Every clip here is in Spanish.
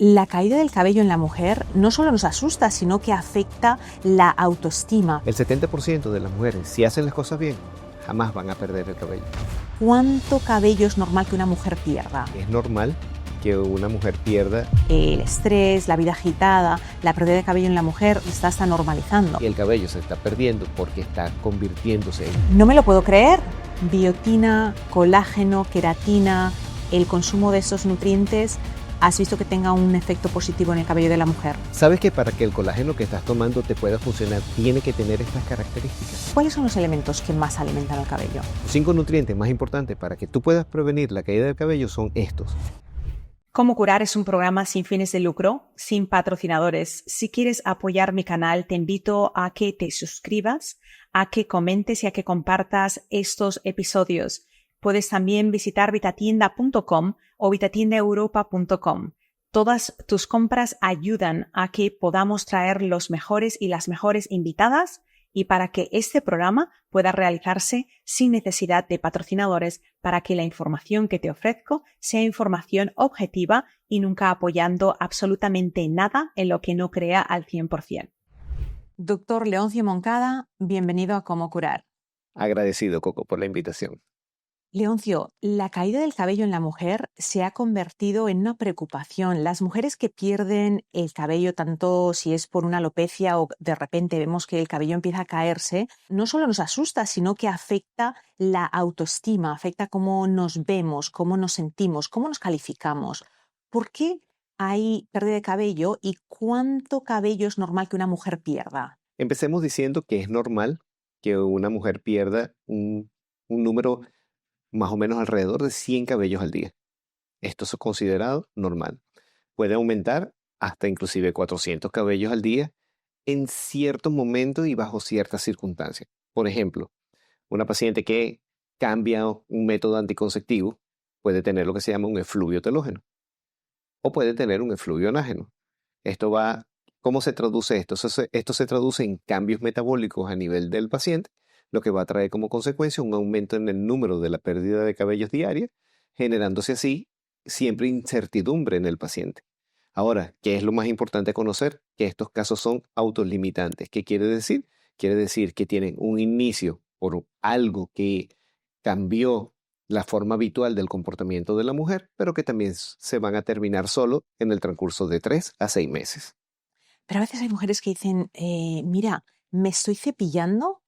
La caída del cabello en la mujer no solo nos asusta, sino que afecta la autoestima. El 70% de las mujeres, si hacen las cosas bien, jamás van a perder el cabello. ¿Cuánto cabello es normal que una mujer pierda? Es normal que una mujer pierda. El estrés, la vida agitada, la pérdida de cabello en la mujer está hasta normalizando. Y el cabello se está perdiendo porque está convirtiéndose en... No me lo puedo creer. Biotina, colágeno, queratina, el consumo de esos nutrientes, ¿has visto que tenga un efecto positivo en el cabello de la mujer? ¿Sabes que para que el colágeno que estás tomando te pueda funcionar, tiene que tener estas características? ¿Cuáles son los elementos que más alimentan el cabello? Los 5 nutrientes más importantes para que tú puedas prevenir la caída del cabello son estos. Cómo Curar es un programa sin fines de lucro, sin patrocinadores. Si quieres apoyar mi canal, te invito a que te suscribas, a que comentes y a que compartas estos episodios. Puedes también visitar vitatienda.com o vitatiendaeuropa.com. Todas tus compras ayudan a que podamos traer los mejores y las mejores invitadas y para que este programa pueda realizarse sin necesidad de patrocinadores, para que la información que te ofrezco sea información objetiva y nunca apoyando absolutamente nada en lo que no crea al 100%. Doctor Leoncio Moncada, bienvenido a Cómo Curar. Agradecido, Coco, por la invitación. Leoncio, la caída del cabello en la mujer se ha convertido en una preocupación. Las mujeres que pierden el cabello, tanto si es por una alopecia o de repente vemos que el cabello empieza a caerse, no solo nos asusta, sino que afecta la autoestima, afecta cómo nos vemos, cómo nos sentimos, cómo nos calificamos. ¿Por qué hay pérdida de cabello y cuánto cabello es normal que una mujer pierda? Empecemos diciendo que es normal que una mujer pierda un número más o menos alrededor de 100 cabellos al día. Esto es considerado normal. Puede aumentar hasta inclusive 400 cabellos al día en ciertos momentos y bajo ciertas circunstancias. Por ejemplo, una paciente que cambia un método anticonceptivo puede tener lo que se llama un efluvio telógeno o puede tener un efluvio anágeno. ¿Cómo se traduce esto? Esto se traduce en cambios metabólicos a nivel del paciente, lo que va a traer como consecuencia un aumento en el número de la pérdida de cabellos diaria, generándose así siempre incertidumbre en el paciente. Ahora, ¿qué es lo más importante a conocer? Que estos casos son autolimitantes. ¿Qué quiere decir? Quiere decir que tienen un inicio por algo que cambió la forma habitual del comportamiento de la mujer, pero que también se van a terminar solo en el transcurso de 3 a 6 meses. Pero a veces hay mujeres que dicen, mira, me estoy cepillando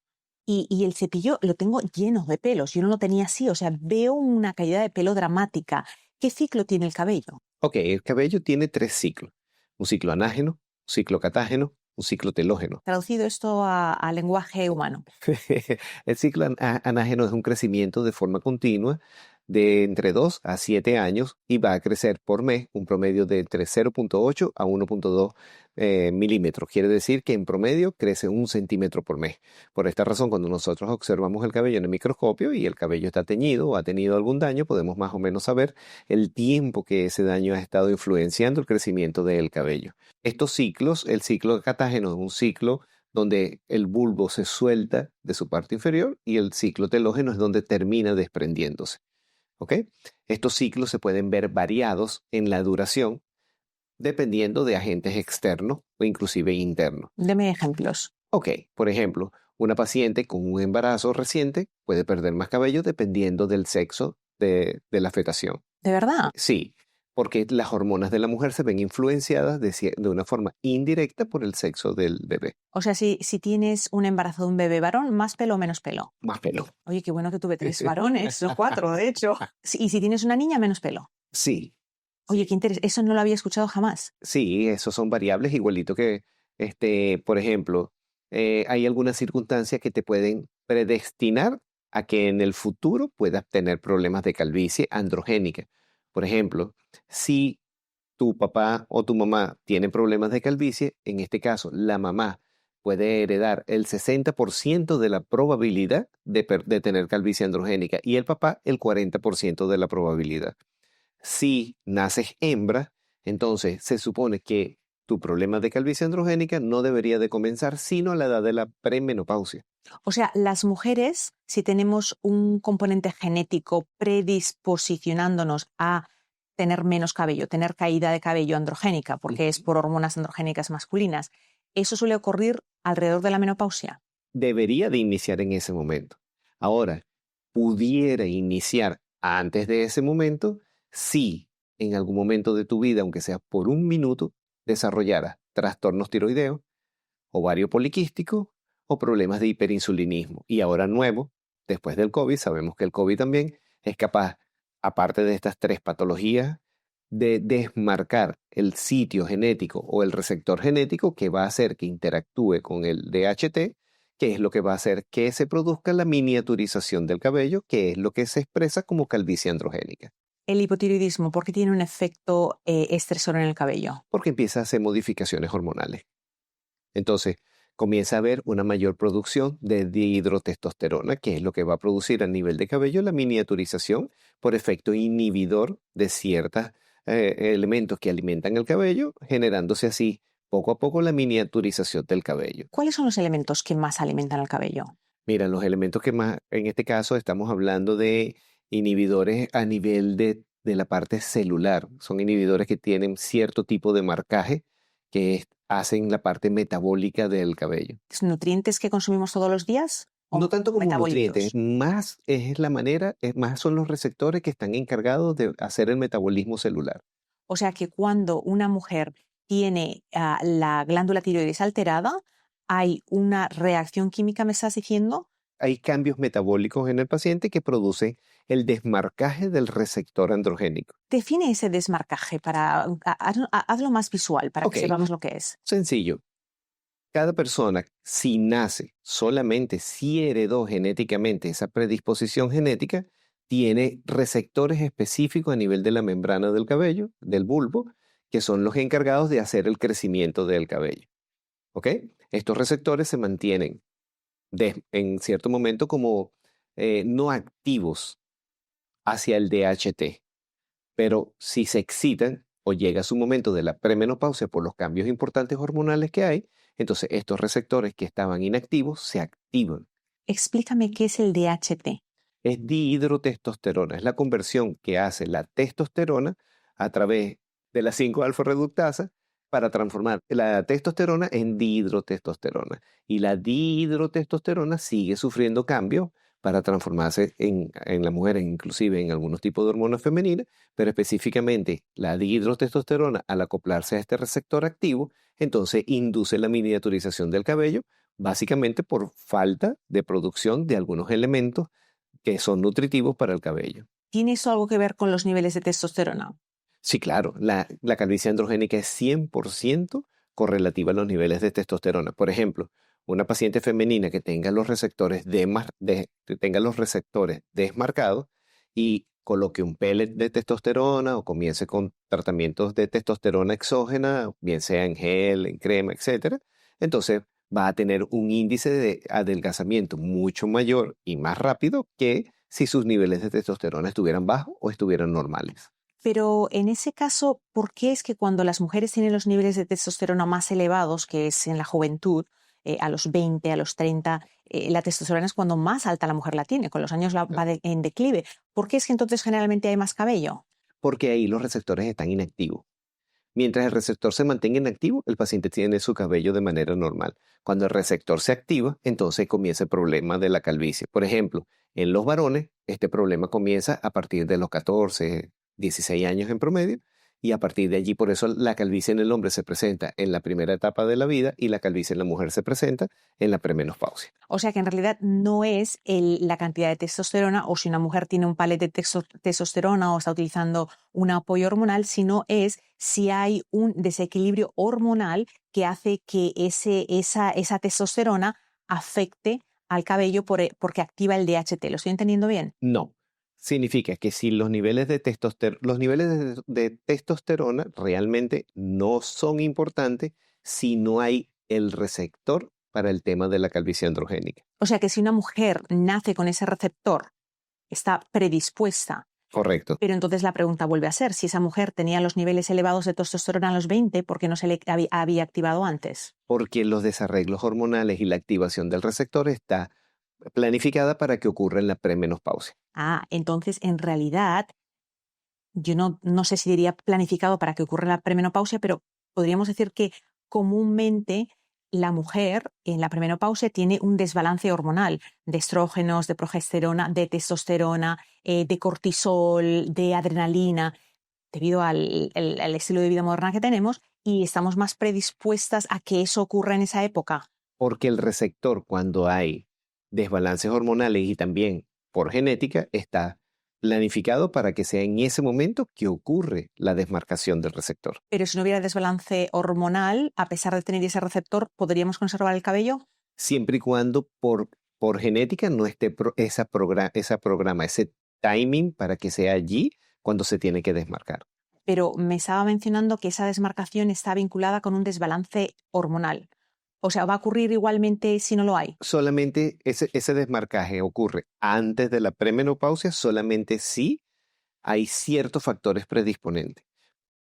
y el cepillo lo tengo lleno de pelos. Yo no lo tenía así, o sea, veo una caída de pelo dramática. ¿Qué ciclo tiene el cabello? Ok, el cabello tiene 3 ciclos. Un ciclo anágeno, un ciclo catágeno, un ciclo telógeno. Traducido esto a lenguaje humano. El ciclo anágeno es un crecimiento de forma continua de entre 2 a 7 años y va a crecer por mes un promedio de entre 0.8 a 1.2 milímetros. Quiere decir que en promedio crece 1 centímetro por mes. Por esta razón, cuando nosotros observamos el cabello en el microscopio y el cabello está teñido o ha tenido algún daño, podemos más o menos saber el tiempo que ese daño ha estado influenciando el crecimiento del cabello. Estos ciclos, el ciclo catágeno es un ciclo donde el bulbo se suelta de su parte inferior y el ciclo telógeno es donde termina desprendiéndose. ¿Ok? Estos ciclos se pueden ver variados en la duración dependiendo de agentes externos o inclusive internos. Deme ejemplos. Ok, por ejemplo, una paciente con un embarazo reciente puede perder más cabello dependiendo del sexo de la fetación. ¿De verdad? Sí, porque las hormonas de la mujer se ven influenciadas de una forma indirecta por el sexo del bebé. O sea, si tienes un embarazo de un bebé varón, ¿más pelo o menos pelo? Más pelo. Oye, qué bueno que tuve 3 varones, o 4, de hecho. Y si tienes una niña, menos pelo. Sí, Oye, qué interesante. Eso no lo había escuchado jamás. sí, esos son variables igualito que, por ejemplo, hay algunas circunstancias que te pueden predestinar a que en el futuro puedas tener problemas de calvicie androgénica. Por ejemplo, si tu papá o tu mamá tienen problemas de calvicie, en este caso la mamá puede heredar el 60% de la probabilidad de tener calvicie androgénica y el papá el 40% de la probabilidad. Si naces hembra, entonces se supone que tu problema de calvicie androgénica no debería de comenzar sino a la edad de la premenopausia. O sea, las mujeres, si tenemos un componente genético predisposicionándonos a tener menos cabello, tener caída de cabello androgénica, porque es por hormonas androgénicas masculinas. ¿Eso suele ocurrir alrededor de la menopausia? Debería de iniciar en ese momento. Ahora, pudiera iniciar antes de ese momento si en algún momento de tu vida, aunque sea por un minuto, desarrollaras trastornos tiroideos, ovario poliquístico o problemas de hiperinsulinismo. Y ahora nuevo, después del COVID, sabemos que el COVID también es capaz, aparte de estas 3 patologías, de desmarcar el sitio genético o el receptor genético que va a hacer que interactúe con el DHT, que es lo que va a hacer que se produzca la miniaturización del cabello, que es lo que se expresa como calvicie androgénica. El hipotiroidismo, ¿por qué tiene un efecto estresor en el cabello? Porque empieza a hacer modificaciones hormonales. Entonces, comienza a haber una mayor producción de dihidrotestosterona, que es lo que va a producir a nivel de cabello la miniaturización por efecto inhibidor de ciertos elementos que alimentan el cabello, generándose así poco a poco la miniaturización del cabello. ¿Cuáles son los elementos que más alimentan el cabello? Mira, los elementos que más, en este caso estamos hablando de inhibidores a nivel de la parte celular. Son inhibidores que tienen cierto tipo de marcaje que hacen la parte metabólica del cabello. ¿Nutrientes que consumimos todos los días? No tanto como metabolitos? nutrientes, más es la manera, más son los receptores que están encargados de hacer el metabolismo celular. O sea que cuando una mujer tiene la glándula tiroides alterada, hay una reacción química, ¿me estás diciendo? Hay cambios metabólicos en el paciente que producen el desmarcaje del receptor androgénico. Define ese desmarcaje hazlo más visual para que sepamos lo que es. Sencillo. Cada persona, si nace solamente, si heredó genéticamente esa predisposición genética, tiene receptores específicos a nivel de la membrana del cabello, del bulbo, que son los encargados de hacer el crecimiento del cabello. ¿Ok? Estos receptores se mantienen en cierto momento como no activos hacia el DHT, pero si se excitan o llega su momento de la premenopausia por los cambios importantes hormonales que hay, entonces estos receptores que estaban inactivos se activan. Explícame qué es el DHT. Es dihidrotestosterona, es la conversión que hace la testosterona a través de la 5-alfa reductasa para transformar la testosterona en dihidrotestosterona. Y la dihidrotestosterona sigue sufriendo cambios para transformarse en la mujer, inclusive en algunos tipos de hormonas femeninas, pero específicamente la dihidrotestosterona al acoplarse a este receptor activo, entonces induce la miniaturización del cabello, básicamente por falta de producción de algunos elementos que son nutritivos para el cabello. ¿Tiene eso algo que ver con los niveles de testosterona? Sí, claro, la calvicie androgénica es 100% correlativa a los niveles de testosterona. Por ejemplo, una paciente femenina que tenga los receptores desmarcados y coloque un pellet de testosterona o comience con tratamientos de testosterona exógena, bien sea en gel, en crema, etc., entonces va a tener un índice de adelgazamiento mucho mayor y más rápido que si sus niveles de testosterona estuvieran bajos o estuvieran normales. Pero en ese caso, ¿por qué es que cuando las mujeres tienen los niveles de testosterona más elevados, que es en la juventud, a los 20, a los 30, la testosterona es cuando más alta la mujer la tiene, con los años en declive? ¿Por qué es que entonces generalmente hay más cabello? Porque ahí los receptores están inactivos. Mientras el receptor se mantenga inactivo, el paciente tiene su cabello de manera normal. Cuando el receptor se activa, entonces comienza el problema de la calvicie. Por ejemplo, en los varones, este problema comienza a partir de los 14, 16 años en promedio, y a partir de allí, por eso la calvicie en el hombre se presenta en la primera etapa de la vida y la calvicie en la mujer se presenta en la premenopausia. O sea que en realidad no es la cantidad de testosterona o si una mujer tiene un palet de testosterona o está utilizando un apoyo hormonal, sino es si hay un desequilibrio hormonal que hace que esa testosterona afecte al cabello porque activa el DHT. ¿Lo estoy entendiendo bien? No. Significa que si los niveles de testosterona realmente no son importantes si no hay el receptor para el tema de la calvicie androgénica. O sea que si una mujer nace con ese receptor, está predispuesta. Correcto. Pero entonces la pregunta vuelve a ser, si esa mujer tenía los niveles elevados de testosterona a los 20, ¿por qué no se le había activado antes? Porque los desarreglos hormonales y la activación del receptor está planificada para que ocurra en la premenopausia. Entonces en realidad yo no sé si diría planificado para que ocurra la premenopausia, pero podríamos decir que comúnmente la mujer en la premenopausia tiene un desbalance hormonal de estrógenos, de progesterona, de testosterona, de cortisol, de adrenalina, debido al estilo de vida moderna que tenemos, y estamos más predispuestas a que eso ocurra en esa época. Porque el receptor, cuando hay desbalances hormonales y también por genética, está planificado para que sea en ese momento que ocurre la desmarcación del receptor. Pero si no hubiera desbalance hormonal, a pesar de tener ese receptor, ¿podríamos conservar el cabello? Siempre y cuando por genética no esté ese timing para que sea allí cuando se tiene que desmarcar. Pero me estaba mencionando que esa desmarcación está vinculada con un desbalance hormonal. O sea, ¿va a ocurrir igualmente si no lo hay? Solamente ese desmarcaje ocurre antes de la premenopausia, solamente si hay ciertos factores predisponentes.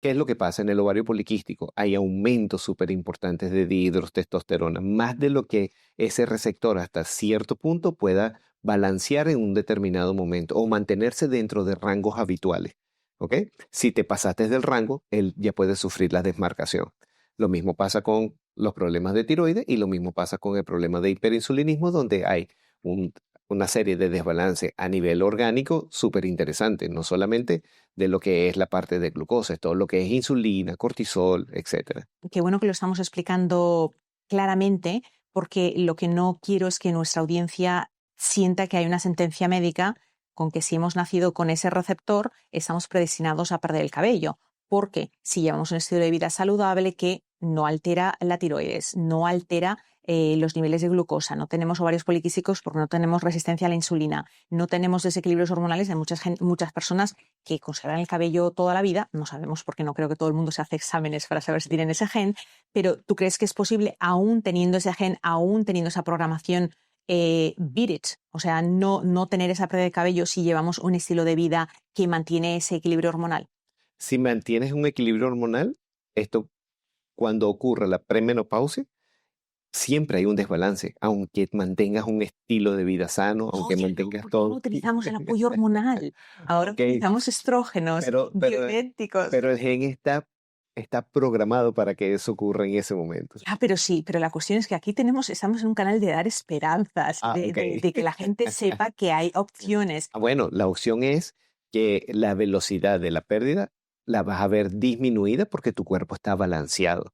¿Qué es lo que pasa en el ovario poliquístico? Hay aumentos súper importantes de dihidrotestosterona, más de lo que ese receptor hasta cierto punto pueda balancear en un determinado momento o mantenerse dentro de rangos habituales. ¿Ok? Si te pasaste del rango, él ya puede sufrir la desmarcación. Lo mismo pasa con los problemas de tiroides y lo mismo pasa con el problema de hiperinsulinismo, donde hay una serie de desbalances a nivel orgánico súper interesantes, no solamente de lo que es la parte de glucosa, es todo lo que es insulina, cortisol, etc. Qué bueno que lo estamos explicando claramente, porque lo que no quiero es que nuestra audiencia sienta que hay una sentencia médica con que si hemos nacido con ese receptor, estamos predestinados a perder el cabello. Porque si llevamos un estilo de vida saludable que no altera la tiroides, no altera los niveles de glucosa, no tenemos ovarios poliquísticos porque no tenemos resistencia a la insulina, no tenemos desequilibrios hormonales de muchas personas que conservan el cabello toda la vida, no sabemos porque no creo que todo el mundo se hace exámenes para saber si tienen ese gen, pero ¿tú crees que es posible, aún teniendo ese gen, aún teniendo esa programación, beat it? O sea, no tener esa pérdida de cabello si llevamos un estilo de vida que mantiene ese equilibrio hormonal. Si mantienes un equilibrio hormonal, esto cuando ocurre la premenopausia, siempre hay un desbalance, aunque mantengas un estilo de vida sano, aunque Oye, mantengas ¿por qué no todo. utilizamos el apoyo hormonal? Ahora Ok, utilizamos estrógenos, bioidénticos. pero el gen está programado para que eso ocurra en ese momento. Pero sí, pero la cuestión es que aquí estamos en un canal de dar esperanzas, Ah, de, ok. de que la gente sepa que hay opciones. Bueno, la opción es que la velocidad de la pérdida la vas a ver disminuida porque tu cuerpo está balanceado.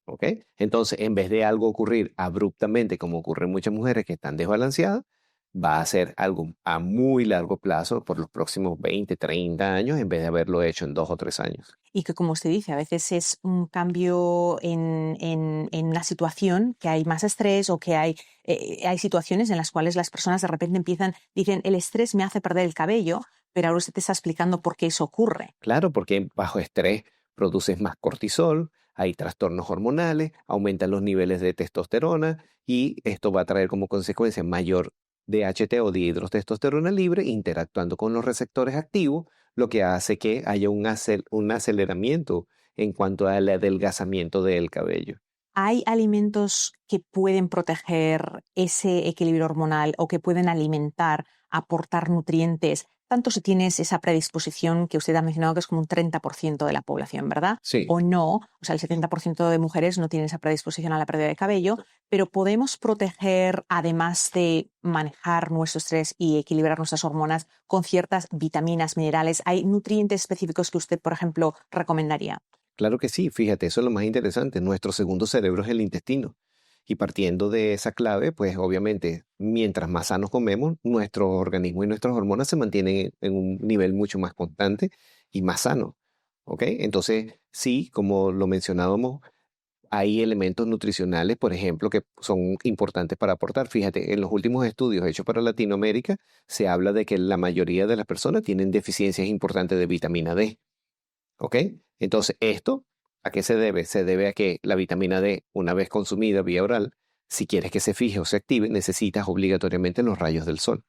¿Ok? Entonces, en vez de algo ocurrir abruptamente, como ocurre en muchas mujeres que están desbalanceadas, va a ser algo a muy largo plazo por los próximos 20, 30 años, en vez de haberlo hecho en 2 o 3 años. Y que, como usted dice, a veces es un cambio en una situación que hay más estrés o que hay situaciones en las cuales las personas de repente dicen, el estrés me hace perder el cabello, pero ahora usted te está explicando por qué eso ocurre. Claro, porque bajo estrés produces más cortisol, hay trastornos hormonales, aumentan los niveles de testosterona y esto va a traer como consecuencia mayor DHT o dihidrotestosterona libre interactuando con los receptores activos, lo que hace que haya un aceleramiento en cuanto al adelgazamiento del cabello. ¿Hay alimentos que pueden proteger ese equilibrio hormonal o que pueden alimentar, aportar nutrientes, tanto si tienes esa predisposición que usted ha mencionado que es como un 30% de la población, ¿verdad? Sí, O no, o sea, el 70% de mujeres no tienen esa predisposición a la pérdida de cabello, pero podemos proteger, además de manejar nuestro estrés y equilibrar nuestras hormonas, con ciertas vitaminas, minerales. ¿Hay nutrientes específicos que usted, por ejemplo, recomendaría? claro que sí. Fíjate, eso es lo más interesante. Nuestro segundo cerebro es el intestino. Y partiendo de esa clave, pues obviamente, mientras más sanos comemos, nuestro organismo y nuestras hormonas se mantienen en un nivel mucho más constante y más sano. ¿Ok? Entonces, sí, como lo mencionábamos, hay elementos nutricionales, por ejemplo, que son importantes para aportar. Fíjate, en los últimos estudios hechos para Latinoamérica, se habla de que la mayoría de las personas tienen deficiencias importantes de vitamina D. ¿Ok? Entonces, ¿esto a qué se debe? Se debe a que la vitamina D, una vez consumida vía oral, si quieres que se fije o se active, necesitas obligatoriamente los rayos del sol.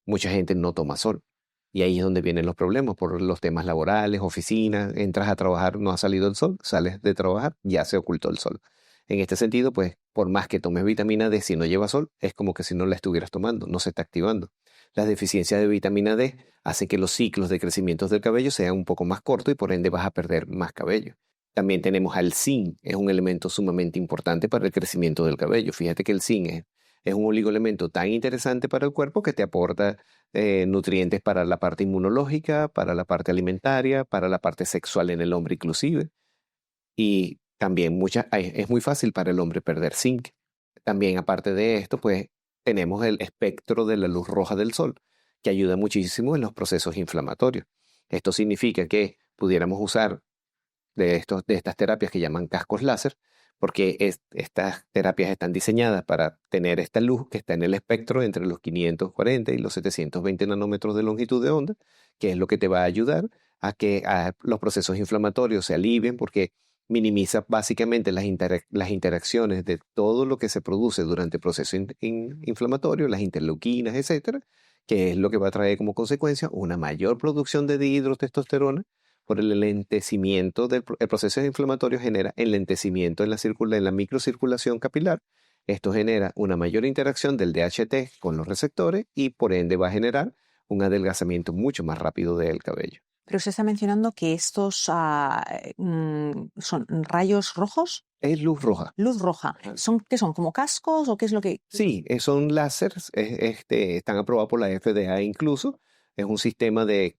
Mucha gente no toma sol. Y ahí es donde vienen los problemas por los temas laborales, oficinas, entras a trabajar, no ha salido el sol, sales de trabajar, ya se ocultó el sol. En este sentido, pues, por más que tomes vitamina D, si no lleva sol, es como que si no la estuvieras tomando, no se está activando. Las deficiencias de vitamina D hacen que los ciclos de crecimiento del cabello sean un poco más cortos y por ende vas a perder más cabello. También tenemos al zinc, es un elemento sumamente importante para el crecimiento del cabello. Fíjate que el zinc es un oligoelemento tan interesante para el cuerpo que te aporta nutrientes para la parte inmunológica, para la parte alimentaria, para la parte sexual en el hombre inclusive. Y también es muy fácil para el hombre perder zinc. También aparte de esto, pues tenemos el espectro de la luz roja del sol, que ayuda muchísimo en los procesos inflamatorios. Esto significa que pudiéramos usar de estas terapias que llaman cascos láser, porque estas terapias están diseñadas para tener esta luz que está en el espectro entre los 540 y los 720 nanómetros de longitud de onda, que es lo que te va a ayudar a que los procesos inflamatorios se alivien, porque minimiza básicamente las interacciones de todo lo que se produce durante el proceso inflamatorio, las interleuquinas, etcétera, que es lo que va a traer como consecuencia una mayor producción de dihidrotestosterona por el enlentecimiento el proceso inflamatorio genera enlentecimiento en la microcirculación capilar. Esto genera una mayor interacción del DHT con los receptores y por ende va a generar un adelgazamiento mucho más rápido del cabello. Pero usted está mencionando que estos son rayos rojos. Es luz roja. Luz roja. ¿Qué son? ¿Como cascos o qué es lo que...? Sí, son láseres, están aprobados por la FDA incluso. Es un sistema de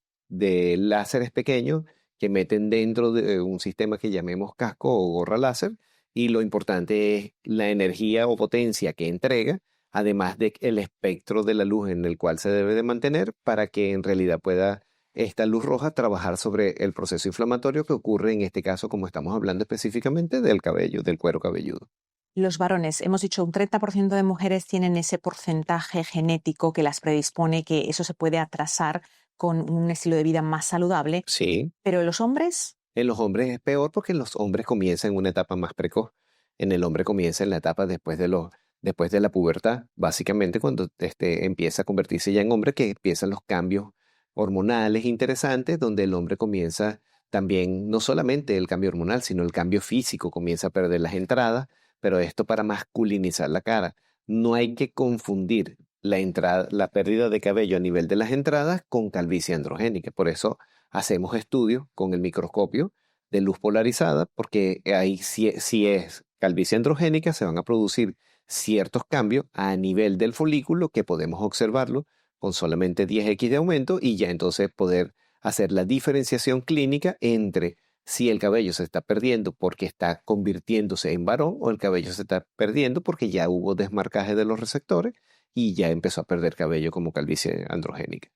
láseres pequeños que meten dentro de un sistema que llamemos casco o gorra láser, y lo importante es la energía o potencia que entrega, además del espectro de la luz en el cual se debe de mantener para que en realidad pueda esta luz roja trabajar sobre el proceso inflamatorio que ocurre en este caso, como estamos hablando específicamente del cabello, del cuero cabelludo. Los varones, hemos dicho un 30% de mujeres tienen ese porcentaje genético que las predispone, que eso se puede atrasar con un estilo de vida más saludable. Sí. ¿Pero en los hombres? En los hombres es peor porque en los hombres comienza en una etapa más precoz. En el hombre comienza en la etapa después de la pubertad, básicamente cuando empieza a convertirse ya en hombre, que empiezan los cambios hormonales interesantes, donde el hombre comienza también, no solamente el cambio hormonal, sino el cambio físico, comienza a perder las entradas, pero esto para masculinizar la cara. No hay que confundir la pérdida de cabello a nivel de las entradas con calvicie androgénica. Por eso hacemos estudios con el microscopio de luz polarizada, porque ahí si es calvicie androgénica se van a producir ciertos cambios a nivel del folículo que podemos observarlo con solamente 10x de aumento y ya entonces poder hacer la diferenciación clínica entre si el cabello se está perdiendo porque está convirtiéndose en varón o el cabello se está perdiendo porque ya hubo desmarcaje de los receptores y ya empezó a perder cabello como calvicie androgénica.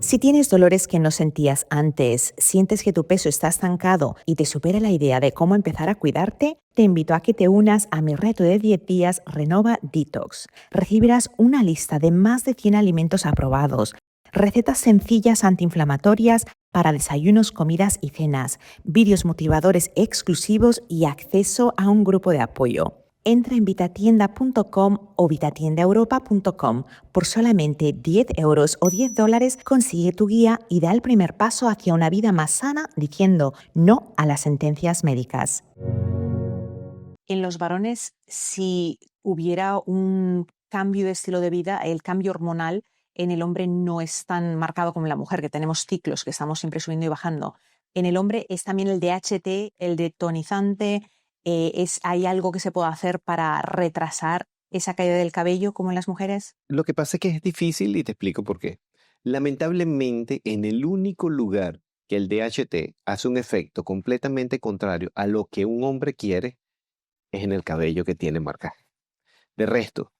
Si tienes dolores que no sentías antes, sientes que tu peso está estancado y te supera la idea de cómo empezar a cuidarte, te invito a que te unas a mi reto de 10 días Renova Detox. Recibirás una lista de más de 100 alimentos aprobados, recetas sencillas antiinflamatorias para desayunos, comidas y cenas, vídeos motivadores exclusivos y acceso a un grupo de apoyo. Entra en vitatienda.com o vitatiendaeuropa.com. Por solamente 10 euros o $10 consigue tu guía y da el primer paso hacia una vida más sana diciendo no a las sentencias médicas. En los varones, si hubiera un cambio de estilo de vida, el cambio hormonal en el hombre no es tan marcado como en la mujer, que tenemos ciclos que estamos siempre subiendo y bajando. En el hombre es también el DHT, el detonizante. ¿Hay algo que se pueda hacer para retrasar esa caída del cabello como en las mujeres? Lo que pasa es que es difícil y te explico por qué. Lamentablemente, en el único lugar que el DHT hace un efecto completamente contrario a lo que un hombre quiere es en el cabello que tiene marcaje. De resto,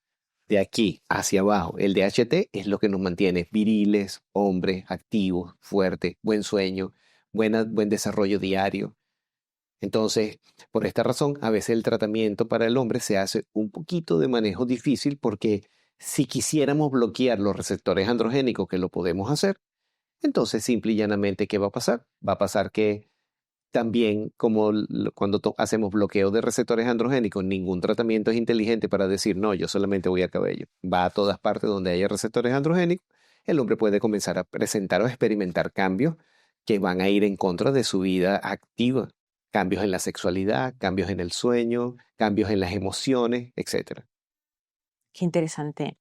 de aquí hacia abajo, el DHT es lo que nos mantiene viriles, hombres, activos, fuertes, buen sueño, buen desarrollo diario. Entonces, por esta razón, a veces el tratamiento para el hombre se hace un poquito de manejo difícil porque si quisiéramos bloquear los receptores androgénicos, que lo podemos hacer, entonces simple y llanamente, ¿qué va a pasar? Va a pasar que también, como cuando hacemos bloqueo de receptores androgénicos, ningún tratamiento es inteligente para decir, no, yo solamente voy al cabello. Va a todas partes donde haya receptores androgénicos, el hombre puede comenzar a presentar o experimentar cambios que van a ir en contra de su vida activa. cambios en la sexualidad, cambios en el sueño, cambios en las emociones, etc. Qué interesante.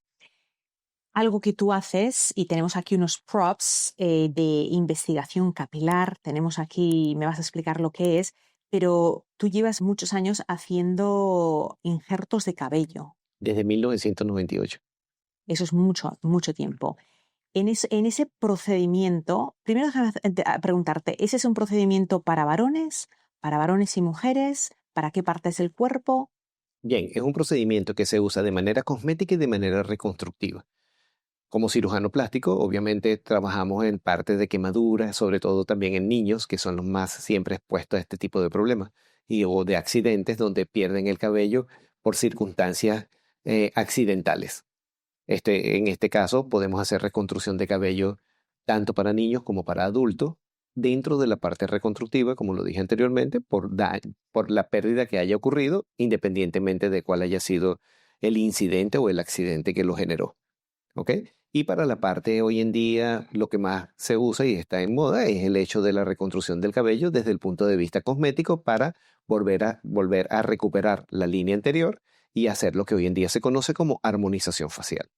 Algo que tú haces, y tenemos aquí unos props de investigación capilar, tenemos aquí, me vas a explicar lo que es, pero tú llevas muchos años haciendo injertos de cabello. Desde 1998. Eso es mucho, mucho tiempo. En ese procedimiento, primero déjame preguntarte, ¿ese es un procedimiento para varones y mujeres? ¿Para qué partes del cuerpo? Bien, es un procedimiento que se usa de manera cosmética y de manera reconstructiva. Como cirujano plástico, obviamente trabajamos en partes de quemaduras, sobre todo también en niños, que son los más siempre expuestos a este tipo de problemas, o de accidentes donde pierden el cabello por circunstancias accidentales. En este caso, podemos hacer reconstrucción de cabello tanto para niños como para adultos, dentro de la parte reconstructiva, como lo dije anteriormente, por la pérdida que haya ocurrido, independientemente de cuál haya sido el incidente o el accidente que lo generó. ¿Ok? Y para la parte hoy en día, lo que más se usa y está en moda es el hecho de la reconstrucción del cabello desde el punto de vista cosmético para volver a recuperar la línea anterior y hacer lo que hoy en día se conoce como armonización facial,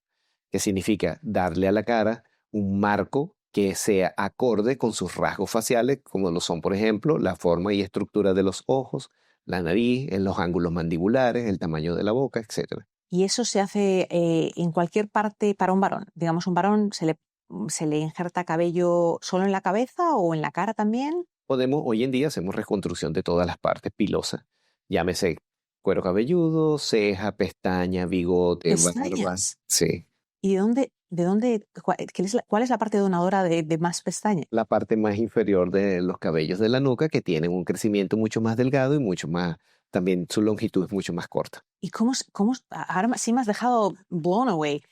que significa darle a la cara un marco que sea acorde con sus rasgos faciales, como lo son, por ejemplo, la forma y estructura de los ojos, la nariz, en los ángulos mandibulares, el tamaño de la boca, etc. Y eso se hace en cualquier parte para un varón. Digamos, un varón se le injerta cabello solo en la cabeza o en la cara también. Hoy en día hacemos reconstrucción de todas las partes pilosas, llámese cuero cabelludo, ceja, pestaña, bigote, barba. Pestañas. Sí, ¿Y cuál es la parte donadora de más pestañas? la parte más inferior de los cabellos de la nuca que tienen un crecimiento mucho más delgado y mucho más, también su longitud es mucho más corta. ¿Y ahora sí me has dejado blown away?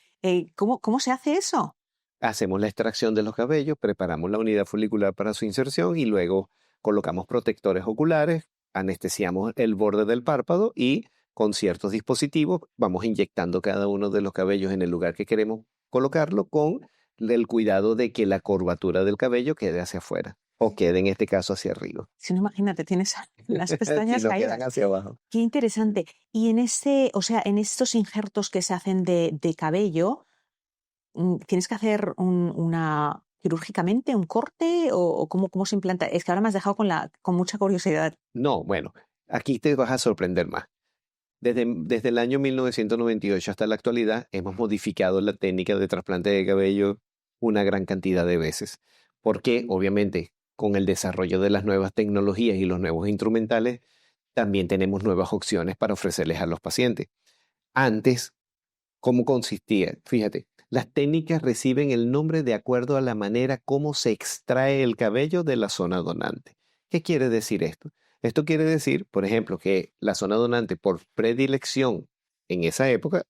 ¿Cómo se hace eso? Hacemos la extracción de los cabellos, preparamos la unidad folicular para su inserción y luego colocamos protectores oculares, anestesiamos el borde del párpado y con ciertos dispositivos vamos inyectando cada uno de los cabellos en el lugar que queremos colocarlo con el cuidado de que la curvatura del cabello quede hacia afuera o quede en este caso hacia arriba. Si no, imagínate, tienes las Si pestañas no caídas. quedan hacia abajo. Qué interesante. Y o sea, en estos injertos que se hacen de cabello, ¿tienes que hacer quirúrgicamente un corte o cómo se implanta? Es que ahora me has dejado con mucha curiosidad. No, bueno, aquí te vas a sorprender más. Desde el año 1998 hasta la actualidad hemos modificado la técnica de trasplante de cabello una gran cantidad de veces, porque obviamente con el desarrollo de las nuevas tecnologías y los nuevos instrumentales, también tenemos nuevas opciones para ofrecerles a los pacientes. Antes, ¿cómo consistía? Fíjate, las técnicas reciben el nombre de acuerdo a la manera como se extrae el cabello de la zona donante. ¿Qué quiere decir esto? Esto quiere decir, por ejemplo, que la zona donante por predilección en esa época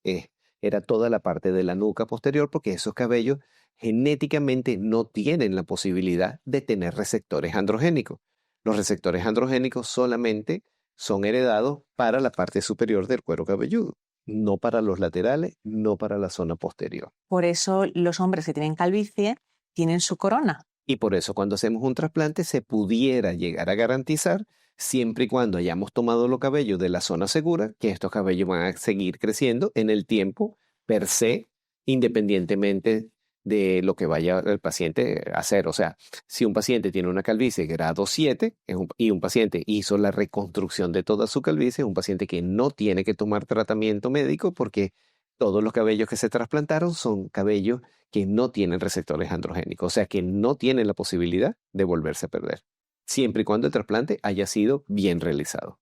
era toda la parte de la nuca posterior porque esos cabellos genéticamente no tienen la posibilidad de tener receptores androgénicos. Los receptores androgénicos solamente son heredados para la parte superior del cuero cabelludo, no para los laterales, no para la zona posterior. Por eso los hombres que tienen calvicie tienen su corona. Y por eso cuando hacemos un trasplante se pudiera llegar a garantizar, siempre y cuando hayamos tomado los cabellos de la zona segura, que estos cabellos van a seguir creciendo en el tiempo per se, independientemente de lo que vaya el paciente a hacer. O sea, si un paciente tiene una calvicie grado 7 y un paciente hizo la reconstrucción de toda su calvicie, es un paciente que no tiene que tomar tratamiento médico porque todos los cabellos que se trasplantaron son cabellos que no tienen receptores androgénicos, o sea que no tienen la posibilidad de volverse a perder, siempre y cuando el trasplante haya sido bien realizado.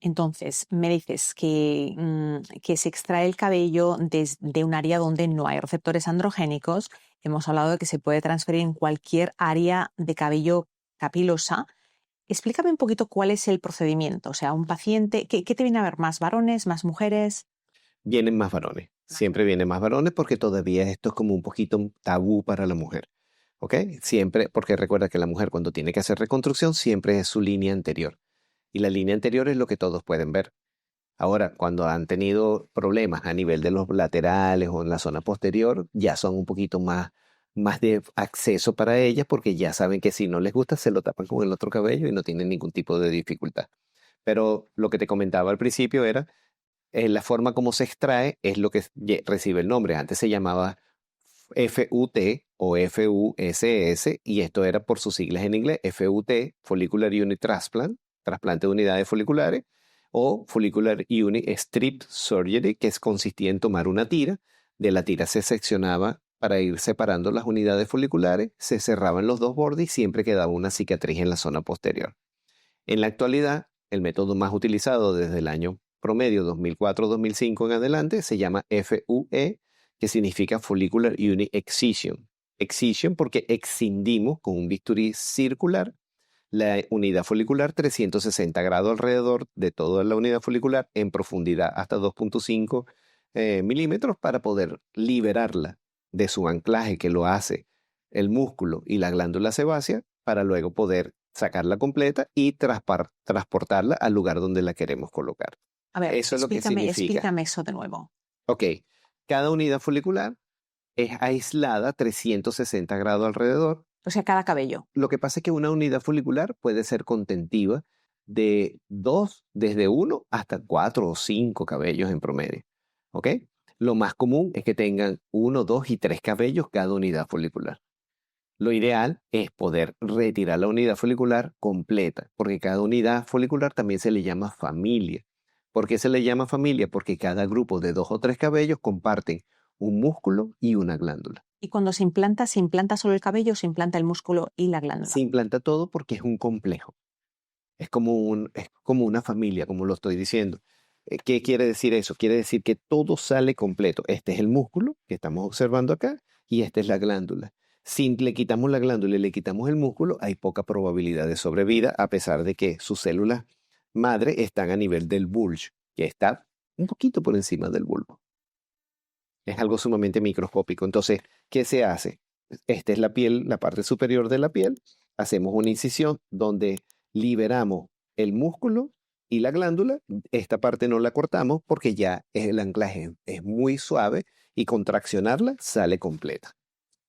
Entonces, me dices que se extrae el cabello de un área donde no hay receptores androgénicos. Hemos hablado de que se puede transferir en cualquier área de cabello capilosa. Explícame un poquito cuál es el procedimiento. O sea, un paciente, ¿qué te viene a ver? ¿Más varones, más mujeres? Vienen más varones, siempre vienen más varones porque todavía esto es como un poquito un tabú para la mujer, ¿ok? Siempre, porque recuerda que la mujer cuando tiene que hacer reconstrucción siempre es su línea anterior y la línea anterior es lo que todos pueden ver. Ahora, cuando han tenido problemas a nivel de los laterales o en la zona posterior, ya son un poquito más más de acceso para ellas porque ya saben que si no les gusta se lo tapan con el otro cabello y no tienen ningún tipo de dificultad. Pero lo que te comentaba al principio era la forma como se extrae es lo que recibe el nombre. Antes se llamaba FUT o FUSS y esto era por sus siglas en inglés, FUT, Follicular Unit Transplant, trasplante de unidades foliculares, o Follicular Unit Strip Surgery, que consistía en tomar una tira, de la tira se seccionaba para ir separando las unidades foliculares, se cerraban los dos bordes y siempre quedaba una cicatriz en la zona posterior. En la actualidad, el método más utilizado desde el año promedio 2004-2005 en adelante se llama FUE, que significa Follicular Unit Excision. Excision porque excindimos con un bisturí circular la unidad folicular 360 grados alrededor de toda la unidad folicular en profundidad hasta 2.5 milímetros para poder liberarla de su anclaje que lo hace el músculo y la glándula sebácea para luego poder sacarla completa y transportarla al lugar donde la queremos colocar. A ver, Eso es lo que significa. explícame eso de nuevo. Ok, cada unidad folicular es aislada 360 grados alrededor. O sea, cada cabello. Lo que pasa es que una unidad folicular puede ser contentiva de desde 1 hasta 4 o 5 cabellos en promedio. ¿Ok? Lo más común es que tengan 1, 2 y 3 cabellos cada unidad folicular. Lo ideal es poder retirar la unidad folicular completa, porque cada unidad folicular también se le llama familia. ¿Por qué se le llama familia? Porque cada grupo de 2 o 3 cabellos comparten un músculo y una glándula. Y cuando se implanta solo el cabello o se implanta el músculo y la glándula. Se implanta todo porque es un complejo. Es como una familia, como lo estoy diciendo. ¿Qué quiere decir eso? Quiere decir que todo sale completo. Este es el músculo que estamos observando acá y esta es la glándula. Si le quitamos la glándula y le quitamos el músculo, hay poca probabilidad de sobrevida, a pesar de que sus células madre están a nivel del bulge, que está un poquito por encima del bulbo. Es algo sumamente microscópico. Entonces, ¿qué se hace? Esta es la piel, la parte superior de la piel. Hacemos una incisión donde liberamos el músculo y la glándula. Esta parte no la cortamos porque ya el anclaje es muy suave y con traccionarla sale completa.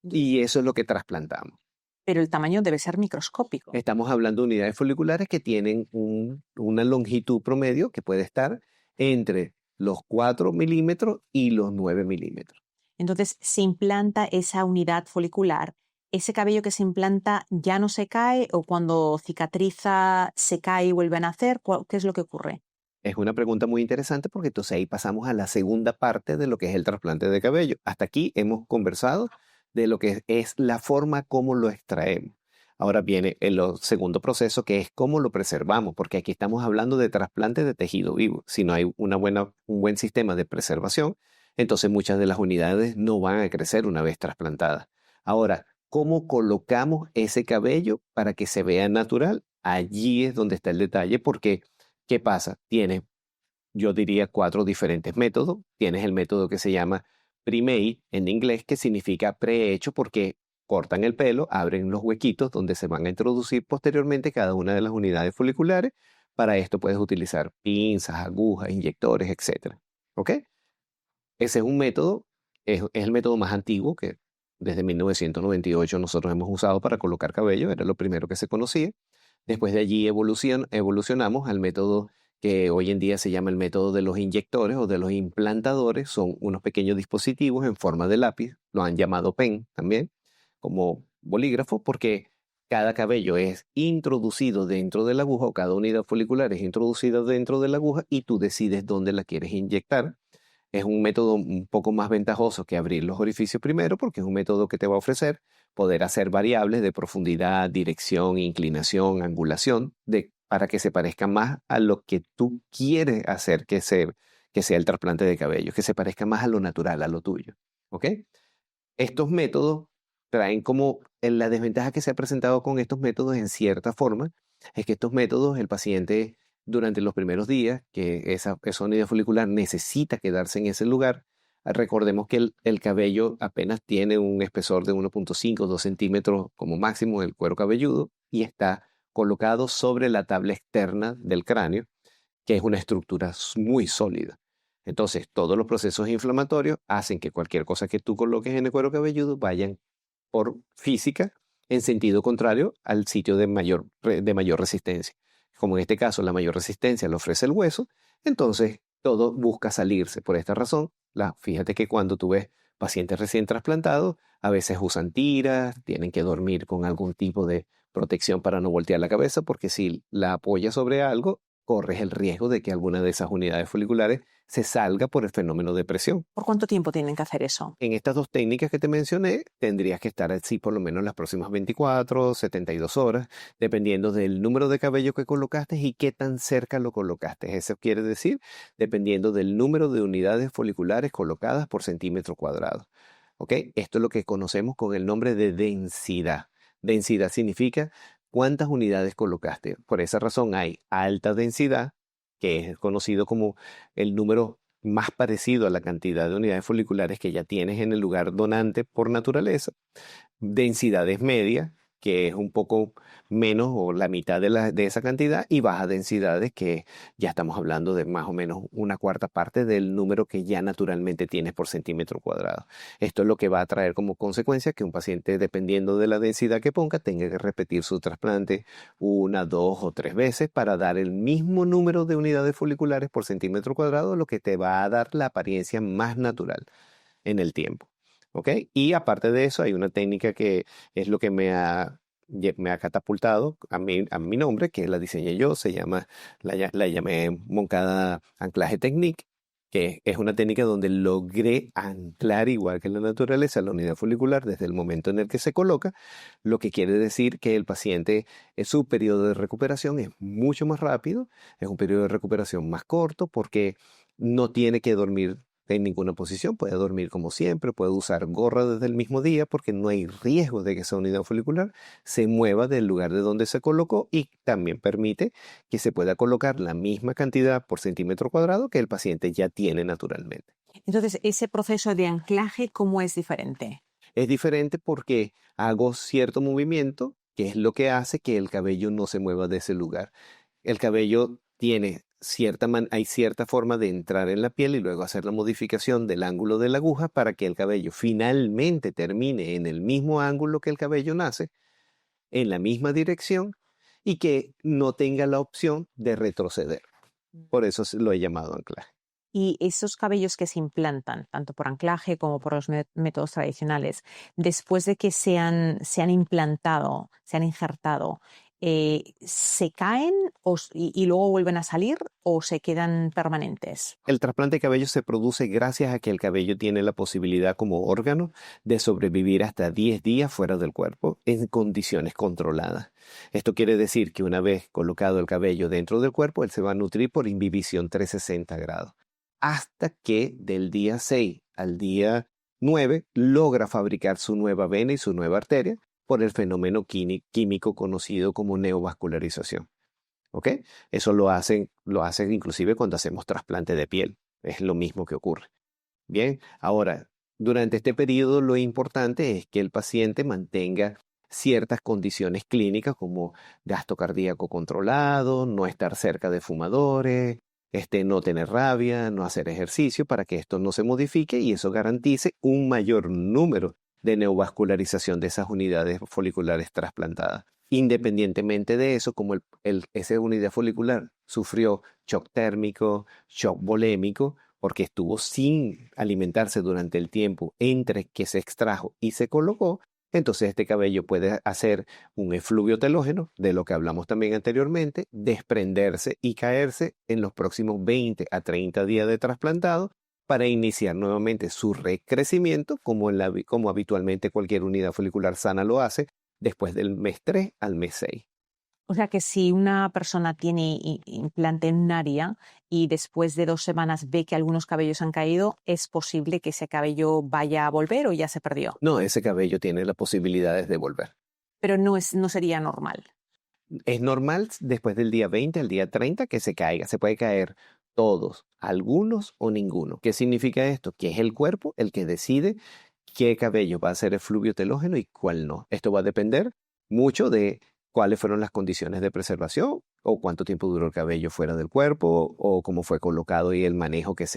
Y eso es lo que trasplantamos. Pero el tamaño debe ser microscópico. Estamos hablando de unidades foliculares que tienen una longitud promedio que puede estar entre los 4 milímetros y los 9 milímetros. Entonces, se implanta esa unidad folicular. ¿Ese cabello que se implanta ya no se cae o cuando cicatriza se cae y vuelve a nacer? ¿Qué es lo que ocurre? Es una pregunta muy interesante porque entonces ahí pasamos a la segunda parte de lo que es el trasplante de cabello. Hasta aquí hemos conversado de lo que es la forma como lo extraemos. Ahora viene el segundo proceso que es cómo lo preservamos, porque aquí estamos hablando de trasplante de tejido vivo. Si no hay un buen sistema de preservación, entonces muchas de las unidades no van a crecer una vez trasplantadas. Ahora, ¿cómo colocamos ese cabello para que se vea natural? Allí es donde está el detalle, porque ¿qué pasa? Tienes, yo diría, 4 diferentes métodos. Tienes el método que se llama pre-made en inglés, que significa prehecho porque cortan el pelo, abren los huequitos donde se van a introducir posteriormente cada una de las unidades foliculares. Para esto puedes utilizar pinzas, agujas, inyectores, etc. ¿Ok? Ese es un método, es el método más antiguo que desde 1998 nosotros hemos usado para colocar cabello, era lo primero que se conocía. Después de allí evolucionamos al método que hoy en día se llama el método de los inyectores o de los implantadores. Son unos pequeños dispositivos en forma de lápiz, lo han llamado pen también, como bolígrafo, porque cada cabello es introducido dentro de la aguja o cada unidad folicular es introducida dentro de la aguja y tú decides dónde la quieres inyectar. Es un método un poco más ventajoso que abrir los orificios primero porque es un método que te va a ofrecer poder hacer variables de profundidad, dirección, inclinación, angulación, para que se parezca más a lo que tú quieres hacer que sea el trasplante de cabello, que se parezca más a lo natural, a lo tuyo. ¿Ok? Estos métodos traen como la desventaja que se ha presentado con estos métodos en cierta forma, es que estos métodos el paciente durante los primeros días, que esa unidad folicular necesita quedarse en ese lugar. Recordemos que el cabello apenas tiene un espesor de 1.5 2 centímetros como máximo el cuero cabelludo y está colocado sobre la tabla externa del cráneo, que es una estructura muy sólida. Entonces, todos los procesos inflamatorios hacen que cualquier cosa que tú coloques en el cuero cabelludo vayan por física en sentido contrario al sitio de mayor resistencia. Como en este caso la mayor resistencia lo ofrece el hueso, entonces todo busca salirse. Por esta razón, fíjate que cuando tú ves pacientes recién trasplantados, a veces usan tiras, tienen que dormir con algún tipo de protección para no voltear la cabeza, porque si la apoyas sobre algo, corres el riesgo de que alguna de esas unidades foliculares se salga por el fenómeno de presión. ¿Por cuánto tiempo tienen que hacer eso? En estas dos técnicas que te mencioné, tendrías que estar así por lo menos las próximas 24, 72 horas, dependiendo del número de cabello que colocaste y qué tan cerca lo colocaste. Eso quiere decir, dependiendo del número de unidades foliculares colocadas por centímetro cuadrado. ¿Ok? Esto es lo que conocemos con el nombre de densidad. Densidad significa cuántas unidades colocaste. Por esa razón hay alta densidad, que es conocido como el número más parecido a la cantidad de unidades foliculares que ya tienes en el lugar donante por naturaleza. Densidades medias, que es un poco menos o la mitad de esa cantidad, y bajas densidades, que ya estamos hablando de más o menos una cuarta parte del número que ya naturalmente tienes por centímetro cuadrado. Esto es lo que va a traer como consecuencia que un paciente, dependiendo de la densidad que ponga, tenga que repetir su trasplante 1, 2 o 3 veces para dar el mismo número de unidades foliculares por centímetro cuadrado, lo que te va a dar la apariencia más natural en el tiempo. ¿Ok? Y aparte de eso, hay una técnica que es lo que me ha catapultado a mi nombre, que la diseñé yo, la llamé Moncada Anclaje Technique, que es una técnica donde logré anclar, igual que en la naturaleza, la unidad folicular desde el momento en el que se coloca, lo que quiere decir que el paciente, su periodo de recuperación es mucho más rápido, es un periodo de recuperación más corto, porque no tiene que dormir en ninguna posición, puede dormir como siempre, puede usar gorra desde el mismo día, porque no hay riesgo de que esa unidad folicular se mueva del lugar de donde se colocó, y también permite que se pueda colocar la misma cantidad por centímetro cuadrado que el paciente ya tiene naturalmente. Entonces, ese proceso de anclaje, ¿cómo es diferente? Es diferente porque hago cierto movimiento, que es lo que hace que el cabello no se mueva de ese lugar. El cabello hay cierta forma de entrar en la piel y luego hacer la modificación del ángulo de la aguja para que el cabello finalmente termine en el mismo ángulo que el cabello nace, en la misma dirección, y que no tenga la opción de retroceder. Por eso lo he llamado anclaje. Y esos cabellos que se implantan, tanto por anclaje como por los métodos tradicionales, después de que se han implantado, se han injertado, ¿se caen y luego vuelven a salir o se quedan permanentes? El trasplante de cabello se produce gracias a que el cabello tiene la posibilidad como órgano de sobrevivir hasta 10 días fuera del cuerpo en condiciones controladas. Esto quiere decir que una vez colocado el cabello dentro del cuerpo, él se va a nutrir por inhibición 360 grados, hasta que del día 6 al día 9 logra fabricar su nueva vena y su nueva arteria por el fenómeno químico conocido como neovascularización. ¿Ok? Eso lo hacen inclusive cuando hacemos trasplante de piel. Es lo mismo que ocurre. Bien, ahora, durante este periodo lo importante es que el paciente mantenga ciertas condiciones clínicas como gasto cardíaco controlado, no estar cerca de fumadores, no tener rabia, no hacer ejercicio, para que esto no se modifique y eso garantice un mayor número de neovascularización de esas unidades foliculares trasplantadas. Independientemente de eso, como esa unidad folicular sufrió shock térmico, shock volémico, porque estuvo sin alimentarse durante el tiempo entre que se extrajo y se colocó, entonces este cabello puede hacer un efluvio telógeno, de lo que hablamos también anteriormente, desprenderse y caerse en los próximos 20 a 30 días de trasplantado, para iniciar nuevamente su recrecimiento, como habitualmente cualquier unidad folicular sana lo hace, después del mes 3 al mes 6. O sea que si una persona tiene implante en un área y después de 2 semanas ve que algunos cabellos han caído, ¿es posible que ese cabello vaya a volver o ya se perdió? No, ese cabello tiene las posibilidades de volver. Pero no sería normal. Es normal después del día 20 al día 30 que se caiga. Se puede caer todos, algunos o ninguno. ¿Qué significa esto? Que es el cuerpo el que decide qué cabello va a ser efluvio telógeno y cuál no. Esto va a depender mucho de cuáles fueron las condiciones de preservación o cuánto tiempo duró el cabello fuera del cuerpo o cómo fue colocado y el manejo que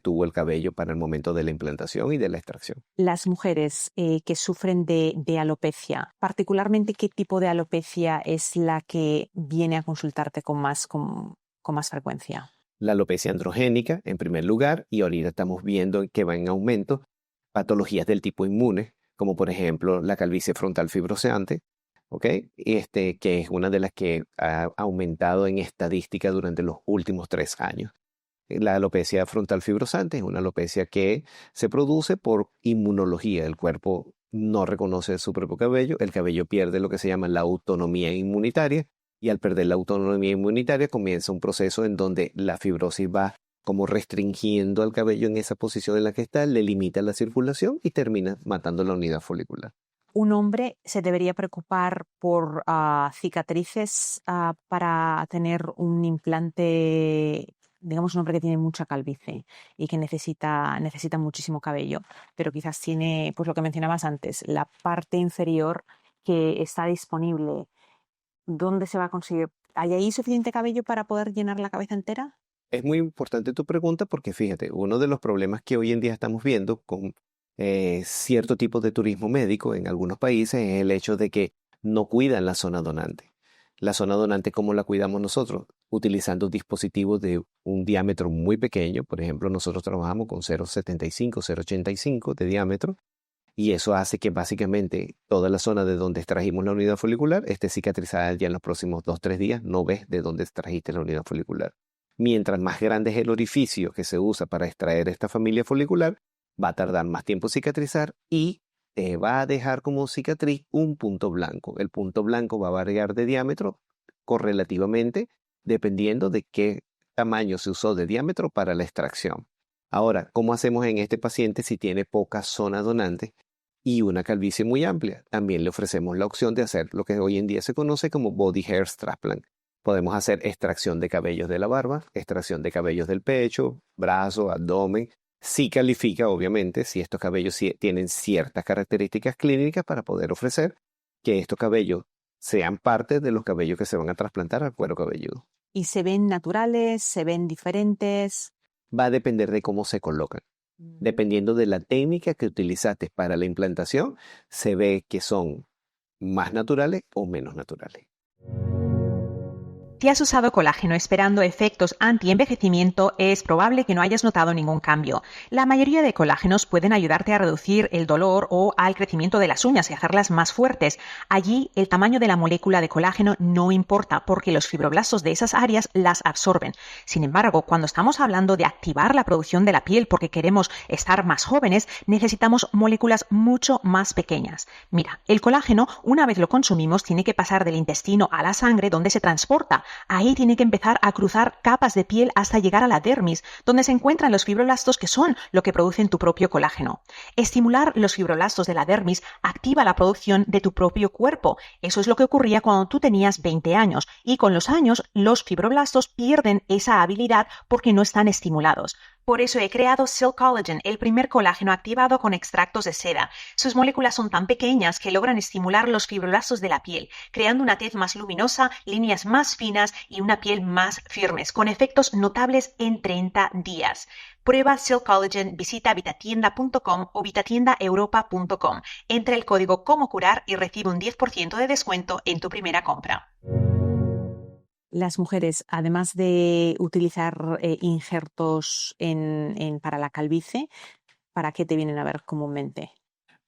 tuvo el cabello para el momento de la implantación y de la extracción. Las mujeres que sufren de alopecia, particularmente, ¿qué tipo de alopecia es la que viene a consultarte con más frecuencia? La alopecia androgénica, en primer lugar, y ahorita estamos viendo que va en aumento patologías del tipo inmune, como por ejemplo la calvicie frontal fibroseante, ¿ok? Que es una de las que ha aumentado en estadística durante los últimos 3 años. La alopecia frontal fibrosante es una alopecia que se produce por inmunología. El cuerpo no reconoce su propio cabello, el cabello pierde lo que se llama la autonomía inmunitaria y al perder la autonomía inmunitaria comienza un proceso en donde la fibrosis va como restringiendo al cabello en esa posición en la que está, le limita la circulación y termina matando la unidad folicular. ¿Un hombre se debería preocupar por cicatrices para tener un implante, digamos, un hombre que tiene mucha calvicie y que necesita muchísimo cabello, pero quizás tiene, pues lo que mencionabas antes, la parte inferior que está disponible? ¿Dónde se va a conseguir? ¿Hay ahí suficiente cabello para poder llenar la cabeza entera? Es muy importante tu pregunta porque fíjate, uno de los problemas que hoy en día estamos viendo con cierto tipo de turismo médico en algunos países es el hecho de que no cuidan la zona donante. La zona donante, ¿cómo la cuidamos nosotros? Utilizando dispositivos de un diámetro muy pequeño. Por ejemplo, nosotros trabajamos con 0,75, 0,85 de diámetro y eso hace que básicamente toda la zona de donde extrajimos la unidad folicular esté cicatrizada ya en los próximos 2-3 días. No ves de dónde extrajiste la unidad folicular. Mientras más grande es el orificio que se usa para extraer esta familia folicular, va a tardar más tiempo en cicatrizar y te va a dejar como cicatriz un punto blanco. El punto blanco va a variar de diámetro correlativamente dependiendo de qué tamaño se usó de diámetro para la extracción. Ahora, ¿cómo hacemos en este paciente si tiene poca zona donante y una calvicie muy amplia? También le ofrecemos la opción de hacer lo que hoy en día se conoce como body hair transplant. Podemos hacer extracción de cabellos de la barba, extracción de cabellos del pecho, brazo, abdomen. Sí califica, obviamente, si estos cabellos tienen ciertas características clínicas para poder ofrecer que estos cabellos sean parte de los cabellos que se van a trasplantar al cuero cabelludo. ¿Y se ven naturales? ¿Se ven diferentes? Va a depender de cómo se colocan. Dependiendo de la técnica que utilizaste para la implantación, se ve que son más naturales o menos naturales. Si has usado colágeno esperando efectos anti-envejecimiento, es probable que no hayas notado ningún cambio. La mayoría de colágenos pueden ayudarte a reducir el dolor o al crecimiento de las uñas y hacerlas más fuertes. Allí, el tamaño de la molécula de colágeno no importa porque los fibroblastos de esas áreas las absorben. Sin embargo, cuando estamos hablando de activar la producción de la piel porque queremos estar más jóvenes, necesitamos moléculas mucho más pequeñas. Mira, el colágeno, una vez lo consumimos, tiene que pasar del intestino a la sangre donde se transporta. Ahí tiene que empezar a cruzar capas de piel hasta llegar a la dermis, donde se encuentran los fibroblastos que son lo que producen tu propio colágeno. Estimular los fibroblastos de la dermis activa la producción de tu propio cuerpo. Eso es lo que ocurría cuando tú tenías 20 años y con los años los fibroblastos pierden esa habilidad porque no están estimulados. Por eso he creado Silk Collagen, el primer colágeno activado con extractos de seda. Sus moléculas son tan pequeñas que logran estimular los fibroblastos de la piel, creando una tez más luminosa, líneas más finas y una piel más firmes, con efectos notables en 30 días. Prueba Silk Collagen, visita vitatienda.com o vitatiendaeuropa.com. Entra el código Cómo Curar y recibe un 10% de descuento en tu primera compra. Las mujeres, además de utilizar injertos para la calvicie, ¿para qué te vienen a ver comúnmente?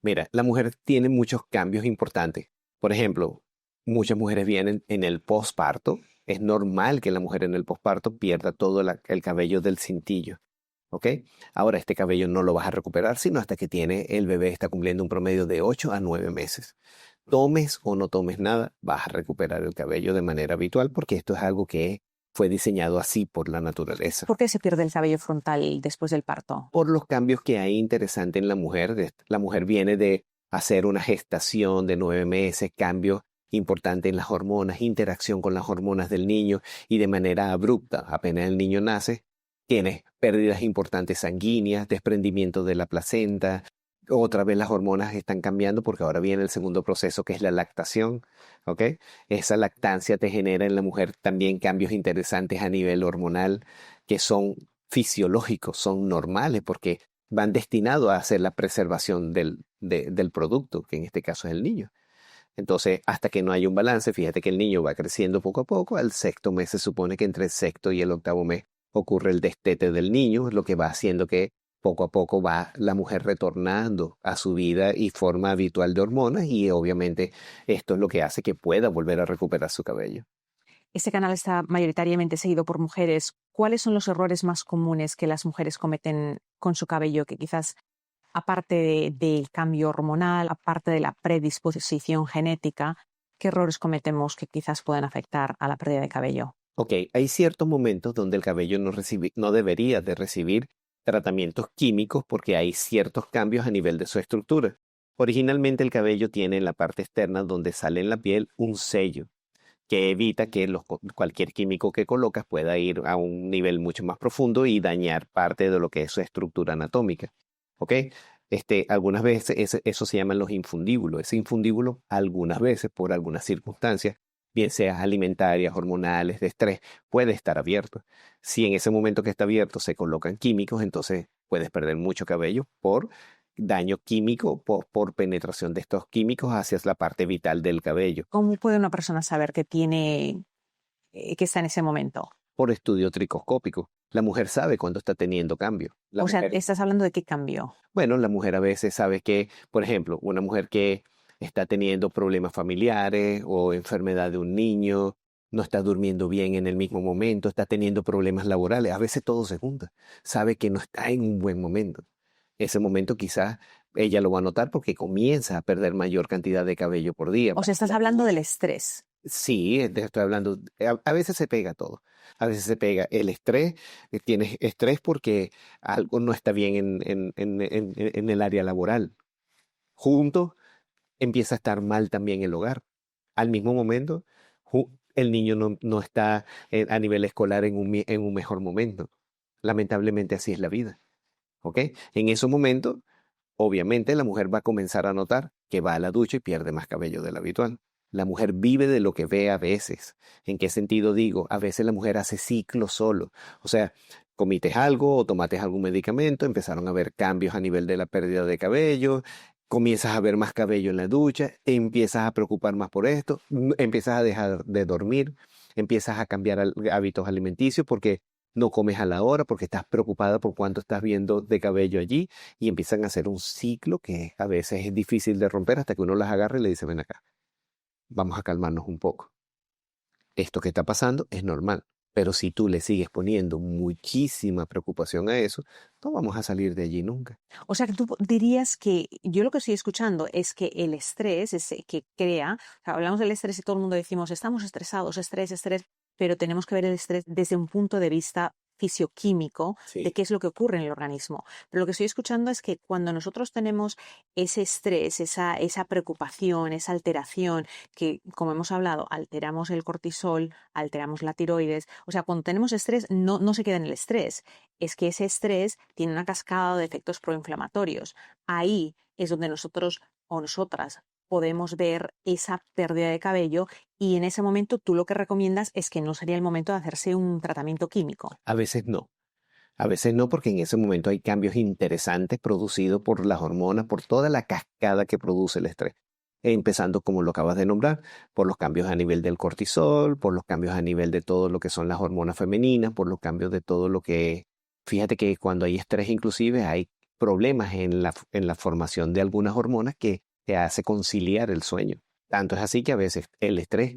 Mira, la mujer tiene muchos cambios importantes. Por ejemplo, muchas mujeres vienen en el posparto. Es normal que la mujer en el posparto pierda todo el cabello del cintillo. ¿Ok? Ahora, este cabello no lo vas a recuperar sino hasta que el bebé está cumpliendo un promedio de 8 a 9 meses. Tomes o no tomes nada, vas a recuperar el cabello de manera habitual porque esto es algo que fue diseñado así por la naturaleza. ¿Por qué se pierde el cabello frontal después del parto? Por los cambios que hay interesantes en la mujer. La mujer viene de hacer una gestación de 9 meses, cambios importantes en las hormonas, interacción con las hormonas del niño y de manera abrupta, apenas el niño nace, tienes pérdidas importantes sanguíneas, desprendimiento de la placenta, Otra vez las hormonas están cambiando porque ahora viene el segundo proceso que es la lactación, ¿ok? Esa lactancia te genera en la mujer también cambios interesantes a nivel hormonal que son fisiológicos, son normales porque van destinados a hacer la preservación del producto, que en este caso es el niño. Entonces, hasta que no hay un balance, fíjate que el niño va creciendo poco a poco. Al sexto mes se supone que entre el sexto y el octavo mes ocurre el destete del niño, lo que va haciendo que poco a poco va la mujer retornando a su vida y forma habitual de hormonas y obviamente esto es lo que hace que pueda volver a recuperar su cabello. Este canal está mayoritariamente seguido por mujeres. ¿Cuáles son los errores más comunes que las mujeres cometen con su cabello que quizás, aparte del cambio hormonal, aparte de la predisposición genética, qué errores cometemos que quizás puedan afectar a la pérdida de cabello? Ok, hay ciertos momentos donde el cabello no debería de recibir tratamientos químicos porque hay ciertos cambios a nivel de su estructura. Originalmente el cabello tiene en la parte externa donde sale en la piel un sello que evita que cualquier químico que colocas pueda ir a un nivel mucho más profundo y dañar parte de lo que es su estructura anatómica. ¿Ok? Algunas veces eso se llaman los infundíbulos. Ese infundíbulo, algunas veces, por algunas circunstancias, bien sea alimentarias, hormonales, de estrés, puede estar abierto. Si en ese momento que está abierto se colocan químicos, entonces puedes perder mucho cabello por daño químico, por penetración de estos químicos hacia la parte vital del cabello. ¿Cómo puede una persona saber que que está en ese momento? Por estudio tricoscópico. La mujer sabe cuando está teniendo cambio. O sea, estás hablando de qué cambio. Bueno, la mujer a veces sabe que, por ejemplo, una mujer que está teniendo problemas familiares o enfermedad de un niño, no está durmiendo bien en el mismo momento, está teniendo problemas laborales, a veces todo se junta. Sabe que no está en un buen momento. Ese momento quizás ella lo va a notar porque comienza a perder mayor cantidad de cabello por día. O sea, estás hablando del estrés. Sí, estoy hablando, a veces se pega todo. A veces se pega el estrés, tienes estrés porque algo no está bien en el área laboral. Junto empieza a estar mal también el hogar. Al mismo momento, el niño no está a nivel escolar en un mejor momento. Lamentablemente así es la vida. ¿Ok? En esos momentos, obviamente la mujer va a comenzar a notar que va a la ducha y pierde más cabello de lo habitual. La mujer vive de lo que ve a veces. ¿En qué sentido digo? A veces la mujer hace ciclo solo. O sea, comites algo o tomates algún medicamento, empezaron a haber cambios a nivel de la pérdida de cabello, comienzas a ver más cabello en la ducha, te empiezas a preocupar más por esto, empiezas a dejar de dormir, empiezas a cambiar hábitos alimenticios porque no comes a la hora, porque estás preocupada por cuánto estás viendo de cabello allí y empiezan a hacer un ciclo que a veces es difícil de romper hasta que uno las agarra y le dice, ven acá, vamos a calmarnos un poco. Esto que está pasando es normal, pero si tú le sigues poniendo muchísima preocupación a eso, no vamos a salir de allí nunca. O sea, que tú dirías que yo lo que estoy escuchando es que el estrés es que crea, o sea, hablamos del estrés y todo el mundo decimos, estamos estresados, estrés, estrés, pero tenemos que ver el estrés desde un punto de vista fisioquímico de Sí. qué es lo que ocurre en el organismo. Pero lo que estoy escuchando es que cuando nosotros tenemos ese estrés, esa preocupación, esa alteración, que como hemos hablado, alteramos el cortisol, alteramos la tiroides, o sea, cuando tenemos estrés no se queda en el estrés, es que ese estrés tiene una cascada de efectos proinflamatorios. Ahí es donde nosotros o nosotras podemos ver esa pérdida de cabello y en ese momento tú lo que recomiendas es que no sería el momento de hacerse un tratamiento químico. A veces no. A veces no, porque en ese momento hay cambios interesantes producidos por las hormonas, por toda la cascada que produce el estrés. Empezando, como lo acabas de nombrar, por los cambios a nivel del cortisol, por los cambios a nivel de todo lo que son las hormonas femeninas, por los cambios de todo lo que... Fíjate que cuando hay estrés inclusive hay problemas en la formación de algunas hormonas que te hace conciliar el sueño. Tanto es así que a veces el estrés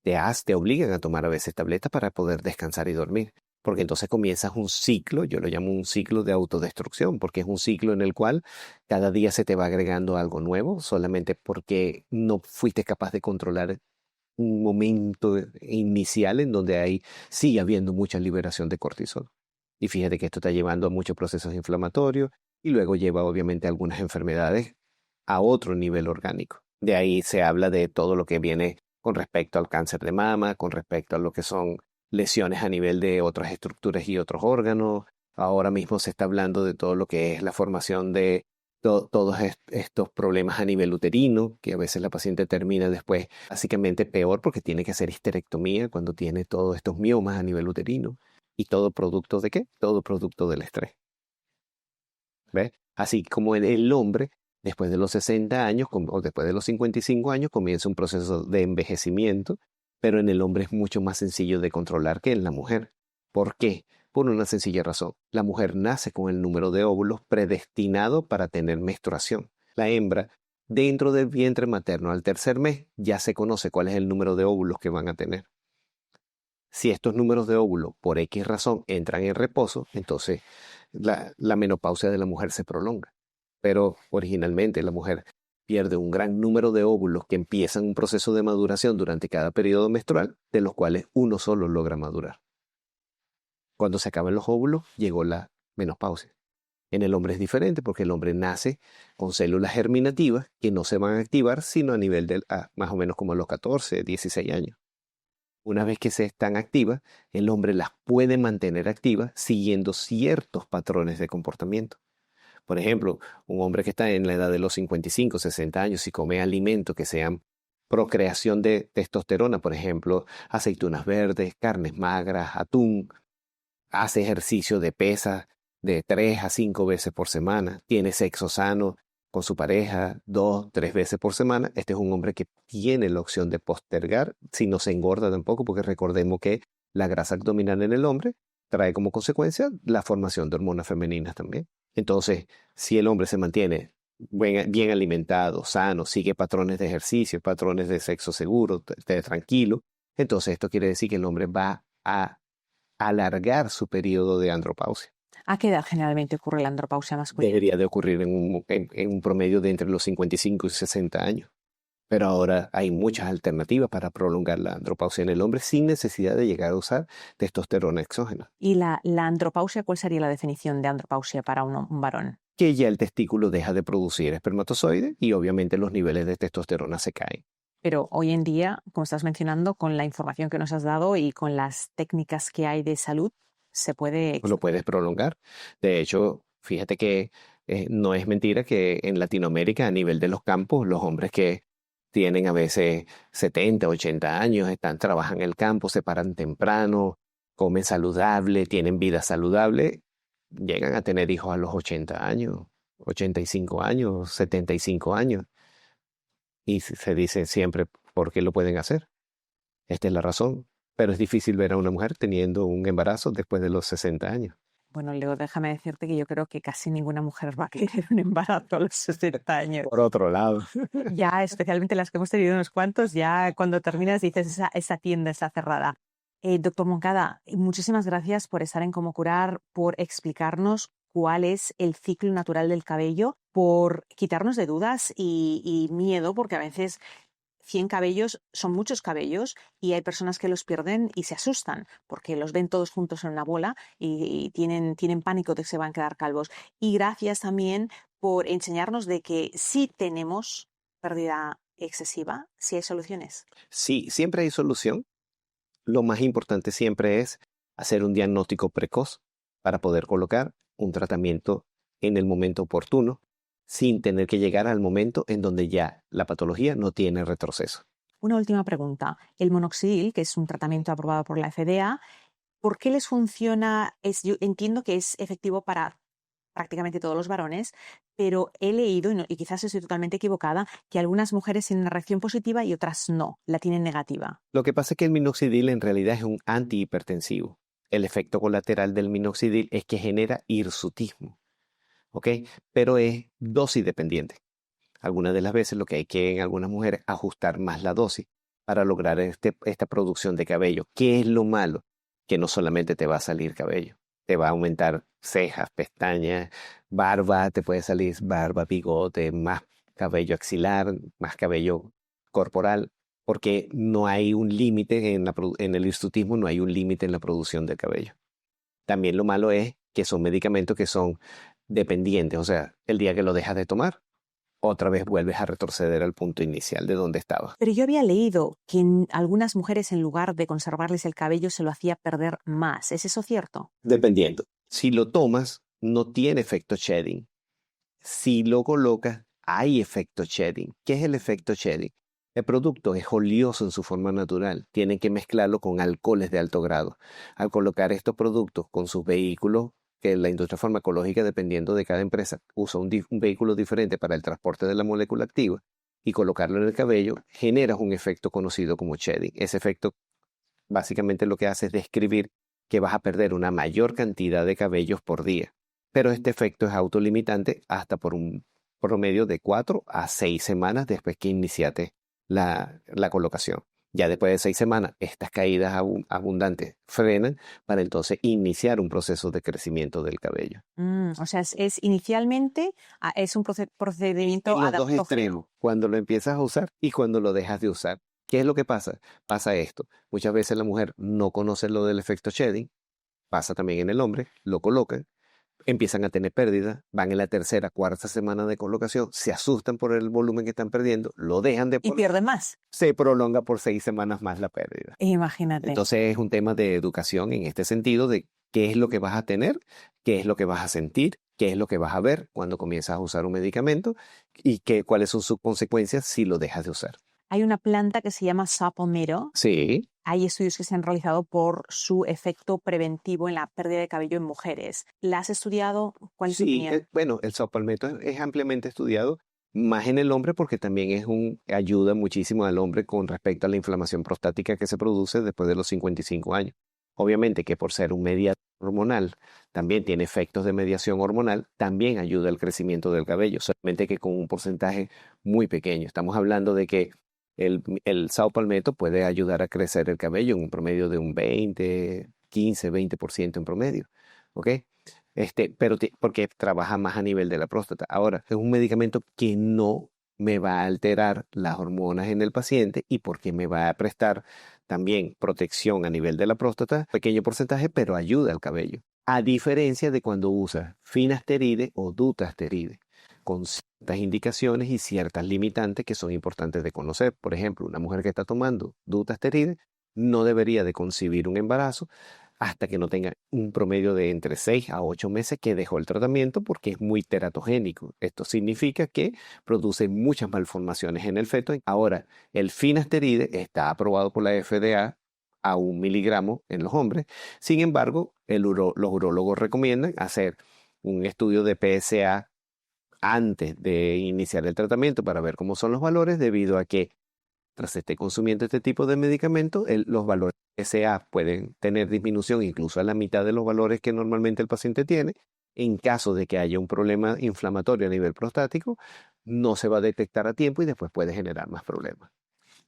te obligan a tomar a veces tabletas para poder descansar y dormir. Porque entonces comienzas un ciclo, yo lo llamo un ciclo de autodestrucción, porque es un ciclo en el cual cada día se te va agregando algo nuevo, solamente porque no fuiste capaz de controlar un momento inicial en donde sigue habiendo mucha liberación de cortisol. Y fíjate que esto está llevando a muchos procesos inflamatorios y luego lleva obviamente a algunas enfermedades a otro nivel orgánico. De ahí se habla de todo lo que viene con respecto al cáncer de mama, con respecto a lo que son lesiones a nivel de otras estructuras y otros órganos. Ahora mismo se está hablando de todo lo que es la formación de todos estos problemas a nivel uterino, que a veces la paciente termina después básicamente peor porque tiene que hacer histerectomía cuando tiene todos estos miomas a nivel uterino. ¿Y todo producto de qué? Todo producto del estrés. ¿Ves? Así como en el hombre, después de los 60 años o después de los 55 años, comienza un proceso de envejecimiento, pero en el hombre es mucho más sencillo de controlar que en la mujer. ¿Por qué? Por una sencilla razón. La mujer nace con el número de óvulos predestinado para tener menstruación. La hembra, dentro del vientre materno al tercer mes, ya se conoce cuál es el número de óvulos que van a tener. Si estos números de óvulos, por X razón, entran en reposo, entonces la menopausia de la mujer se prolonga. Pero originalmente la mujer pierde un gran número de óvulos que empiezan un proceso de maduración durante cada periodo menstrual, de los cuales uno solo logra madurar. Cuando se acaban los óvulos, llegó la menopausia. En el hombre es diferente porque el hombre nace con células germinativas que no se van a activar sino a nivel de más o menos como a los 14, 16 años. Una vez que se están activas, el hombre las puede mantener activas siguiendo ciertos patrones de comportamiento. Por ejemplo, un hombre que está en la edad de los 55, 60 años y come alimentos que sean procreación de testosterona, por ejemplo, aceitunas verdes, carnes magras, atún, hace ejercicio de pesas de 3 a 5 veces por semana, tiene sexo sano con su pareja 2, 3 veces por semana. Este es un hombre que tiene la opción de postergar, si no se engorda tampoco, porque recordemos que la grasa abdominal en el hombre trae como consecuencia la formación de hormonas femeninas también. Entonces, si el hombre se mantiene bien alimentado, sano, sigue patrones de ejercicio, patrones de sexo seguro, tranquilo, entonces esto quiere decir que el hombre va a alargar su periodo de andropausia. ¿A qué edad generalmente ocurre la andropausia masculina? Debería de ocurrir en un promedio de entre los 55 y 60 años. Pero ahora hay muchas alternativas para prolongar la andropausia en el hombre sin necesidad de llegar a usar testosterona exógena. ¿Y la andropausia, cuál sería la definición de andropausia para un varón? Que ya el testículo deja de producir espermatozoides y obviamente los niveles de testosterona se caen. Pero hoy en día, como estás mencionando, con la información que nos has dado y con las técnicas que hay de salud, se puede... Lo puedes prolongar. De hecho, fíjate que no es mentira que en Latinoamérica, a nivel de los campos, los hombres que tienen a veces 70, 80 años, trabajan en el campo, se paran temprano, comen saludable, tienen vida saludable, llegan a tener hijos a los 80 años, 85 años, 75 años. Y se dice siempre, ¿por qué lo pueden hacer? Esta es la razón. Pero es difícil ver a una mujer teniendo un embarazo después de los 60 años. Bueno, Leo, déjame decirte que yo creo que casi ninguna mujer va a querer un embarazo a los 60 años. Por otro lado. Ya, especialmente las que hemos tenido unos cuantos, ya cuando terminas dices, esa tienda está cerrada. Doctor Moncada, muchísimas gracias por estar en Cómo Curar, por explicarnos cuál es el ciclo natural del cabello, por quitarnos de dudas y miedo, porque a veces 100 cabellos son muchos cabellos y hay personas que los pierden y se asustan porque los ven todos juntos en una bola y tienen pánico de que se van a quedar calvos. Y gracias también por enseñarnos de que sí tenemos pérdida excesiva, sí hay soluciones. Sí, siempre hay solución. Lo más importante siempre es hacer un diagnóstico precoz para poder colocar un tratamiento en el momento oportuno, sin tener que llegar al momento en donde ya la patología no tiene retroceso. Una última pregunta. El Monoxidil, que es un tratamiento aprobado por la FDA, ¿por qué les funciona? Yo entiendo que es efectivo para prácticamente todos los varones, pero he leído, y quizás estoy totalmente equivocada, que algunas mujeres tienen una reacción positiva y otras no, la tienen negativa. Lo que pasa es que el minoxidil en realidad es un antihipertensivo. El efecto colateral del minoxidil es que genera hirsutismo. ¿Ok? Pero es dosis dependiente. Algunas de las veces lo que hay que en algunas mujeres ajustar más la dosis para lograr esta producción de cabello. ¿Qué es lo malo? Que no solamente te va a salir cabello, te va a aumentar cejas, pestañas, barba, te puede salir barba, bigote, más cabello axilar, más cabello corporal, porque no hay un límite en el hirsutismo, no hay un límite en la producción de cabello. También lo malo es que son medicamentos que son dependientes, o sea, el día que lo dejas de tomar, otra vez vuelves a retroceder al punto inicial de donde estabas. Pero yo había leído que algunas mujeres, en lugar de conservarles el cabello, se lo hacía perder más. ¿Es eso cierto? Dependiendo. Si lo tomas, no tiene efecto shedding. Si lo colocas, hay efecto shedding. ¿Qué es el efecto shedding? El producto es oleoso en su forma natural. Tienen que mezclarlo con alcoholes de alto grado. Al colocar estos productos con sus vehículos, que la industria farmacológica, dependiendo de cada empresa, usa un vehículo diferente para el transporte de la molécula activa, y colocarlo en el cabello, generas un efecto conocido como shedding. Ese efecto básicamente lo que hace es describir que vas a perder una mayor cantidad de cabellos por día. Pero este efecto es autolimitante hasta por un promedio de 4 a 6 semanas después que iniciaste la colocación. Ya después de 6 semanas, estas caídas abundantes frenan para entonces iniciar un proceso de crecimiento del cabello. O sea, es inicialmente es un procedimiento En los dos adaptógeno. extremos, cuando lo empiezas a usar y cuando lo dejas de usar. ¿Qué es lo que pasa? Pasa esto. Muchas veces la mujer no conoce lo del efecto shedding, pasa también en el hombre, lo colocan, empiezan a tener pérdidas, van en la tercera, cuarta semana de colocación, se asustan por el volumen que están perdiendo, lo dejan de Y pierden más. se prolonga por 6 semanas más la pérdida. Imagínate. Entonces es un tema de educación en este sentido de qué es lo que vas a tener, qué es lo que vas a sentir, qué es lo que vas a ver cuando comienzas a usar un medicamento y cuáles son sus consecuencias si lo dejas de usar. Hay una planta que se llama saw palmetto. Sí. Hay estudios que se han realizado por su efecto preventivo en la pérdida de cabello en mujeres. ¿La has estudiado? ¿Cuál es tu opinión? Bueno, el saw palmetto es ampliamente estudiado, más en el hombre porque también ayuda muchísimo al hombre con respecto a la inflamación prostática que se produce después de los 55 años. Obviamente que por ser un mediador hormonal, también tiene efectos de mediación hormonal, también ayuda al crecimiento del cabello, solamente que con un porcentaje muy pequeño. Estamos hablando de que el saw palmetto puede ayudar a crecer el cabello en un promedio de un 15-20% en promedio, ¿ok? Pero porque trabaja más a nivel de la próstata. Ahora, es un medicamento que no me va a alterar las hormonas en el paciente y porque me va a prestar también protección a nivel de la próstata, pequeño porcentaje, pero ayuda al cabello. A diferencia de cuando usas finasteride o dutasteride, con ciertas indicaciones y ciertas limitantes que son importantes de conocer. Por ejemplo, una mujer que está tomando dutasteride no debería de concebir un embarazo hasta que no tenga un promedio de entre 6 a 8 meses que dejó el tratamiento porque es muy teratogénico. Esto significa que produce muchas malformaciones en el feto. Ahora, el finasteride está aprobado por la FDA a 1 miligramo en los hombres. Sin embargo, los urólogos recomiendan hacer un estudio de PSA antes de iniciar el tratamiento para ver cómo son los valores, debido a que tras esté consumiendo este tipo de medicamento, los valores PSA pueden tener disminución incluso a la mitad de los valores que normalmente el paciente tiene. En caso de que haya un problema inflamatorio a nivel prostático, no se va a detectar a tiempo y después puede generar más problemas.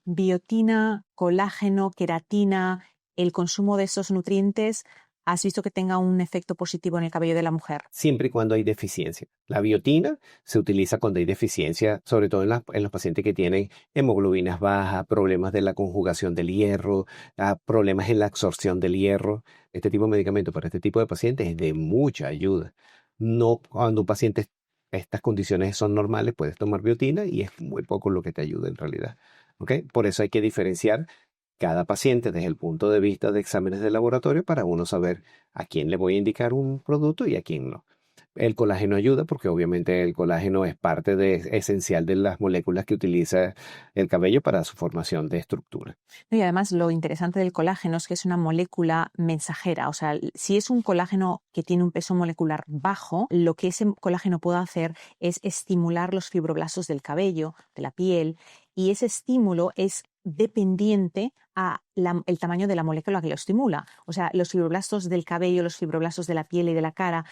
Biotina, colágeno, queratina, el consumo de esos nutrientes, ¿has visto que tenga un efecto positivo en el cabello de la mujer? Siempre y cuando hay deficiencia. La biotina se utiliza cuando hay deficiencia, sobre todo en los pacientes que tienen hemoglobinas bajas, problemas de la conjugación del hierro, problemas en la absorción del hierro. Este tipo de medicamento para este tipo de pacientes es de mucha ayuda. No cuando un paciente, estas condiciones son normales, puedes tomar biotina y es muy poco lo que te ayuda en realidad. ¿Ok? Por eso hay que diferenciar cada paciente desde el punto de vista de exámenes de laboratorio para uno saber a quién le voy a indicar un producto y a quién no. El colágeno ayuda porque obviamente el colágeno es esencial de las moléculas que utiliza el cabello para su formación de estructura. Y además lo interesante del colágeno es que es una molécula mensajera. O sea, si es un colágeno que tiene un peso molecular bajo, lo que ese colágeno puede hacer es estimular los fibroblastos del cabello, de la piel, y ese estímulo es dependiente el tamaño de la molécula que lo estimula. O sea, los fibroblastos del cabello, los fibroblastos de la piel y de la cara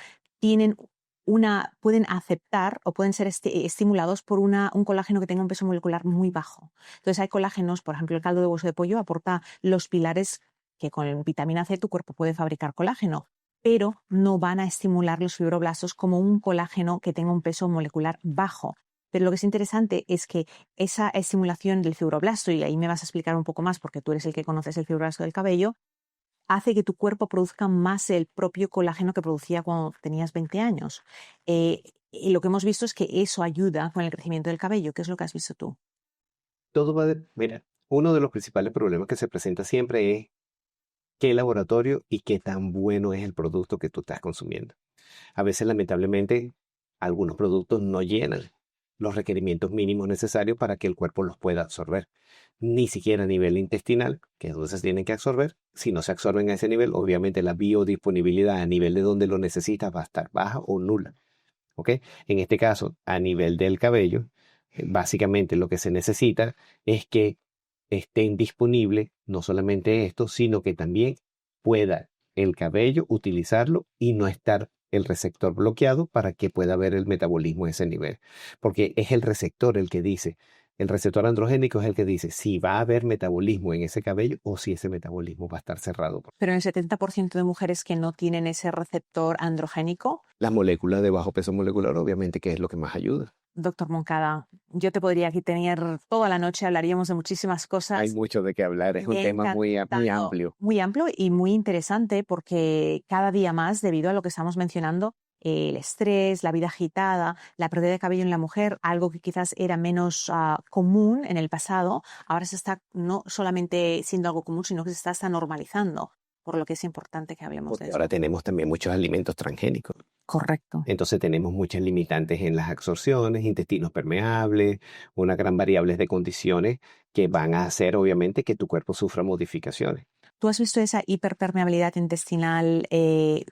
pueden aceptar o pueden ser estimulados por un colágeno que tenga un peso molecular muy bajo. Entonces hay colágenos, por ejemplo, el caldo de hueso de pollo aporta los pilares que con vitamina C tu cuerpo puede fabricar colágeno, pero no van a estimular los fibroblastos como un colágeno que tenga un peso molecular bajo. Pero lo que es interesante es que esa estimulación del fibroblasto, y ahí me vas a explicar un poco más porque tú eres el que conoces el fibroblasto del cabello, hace que tu cuerpo produzca más el propio colágeno que producía cuando tenías 20 años. Y lo que hemos visto es que eso ayuda con el crecimiento del cabello. ¿Qué es lo que has visto tú? Todo mira, uno de los principales problemas que se presenta siempre es qué laboratorio y qué tan bueno es el producto que tú estás consumiendo. A veces, lamentablemente, algunos productos no llenan los requerimientos mínimos necesarios para que el cuerpo los pueda absorber. Ni siquiera a nivel intestinal, que es donde se tienen que absorber. Si no se absorben a ese nivel, obviamente la biodisponibilidad a nivel de donde lo necesitas va a estar baja o nula. ¿Ok? En este caso, a nivel del cabello, básicamente lo que se necesita es que estén disponibles no solamente esto, sino que también pueda el cabello utilizarlo y no estar el receptor bloqueado para que pueda haber el metabolismo a ese nivel. Porque es el receptor el que dice, el receptor androgénico es el que dice si va a haber metabolismo en ese cabello o si ese metabolismo va a estar cerrado. Pero en el 70% de mujeres que no tienen ese receptor androgénico, Las moléculas de bajo peso molecular, obviamente, que es lo que más ayuda. doctor Moncada, yo te podría aquí tener toda la noche, hablaríamos de muchísimas cosas. Hay mucho de qué hablar, es un tema muy amplio. Muy amplio y muy interesante porque cada día más, debido a lo que estamos mencionando, el estrés, la vida agitada, la pérdida de cabello en la mujer, algo que quizás era menos común en el pasado, ahora se está no solamente siendo algo común, sino que se está hasta normalizando, por lo que es importante que hablemos de eso. Ahora tenemos también muchos alimentos transgénicos. Correcto. Entonces tenemos muchas limitantes en las absorciones, intestinos permeables, una gran variable de condiciones que van a hacer obviamente que tu cuerpo sufra modificaciones. ¿Tú has visto esa hiperpermeabilidad intestinal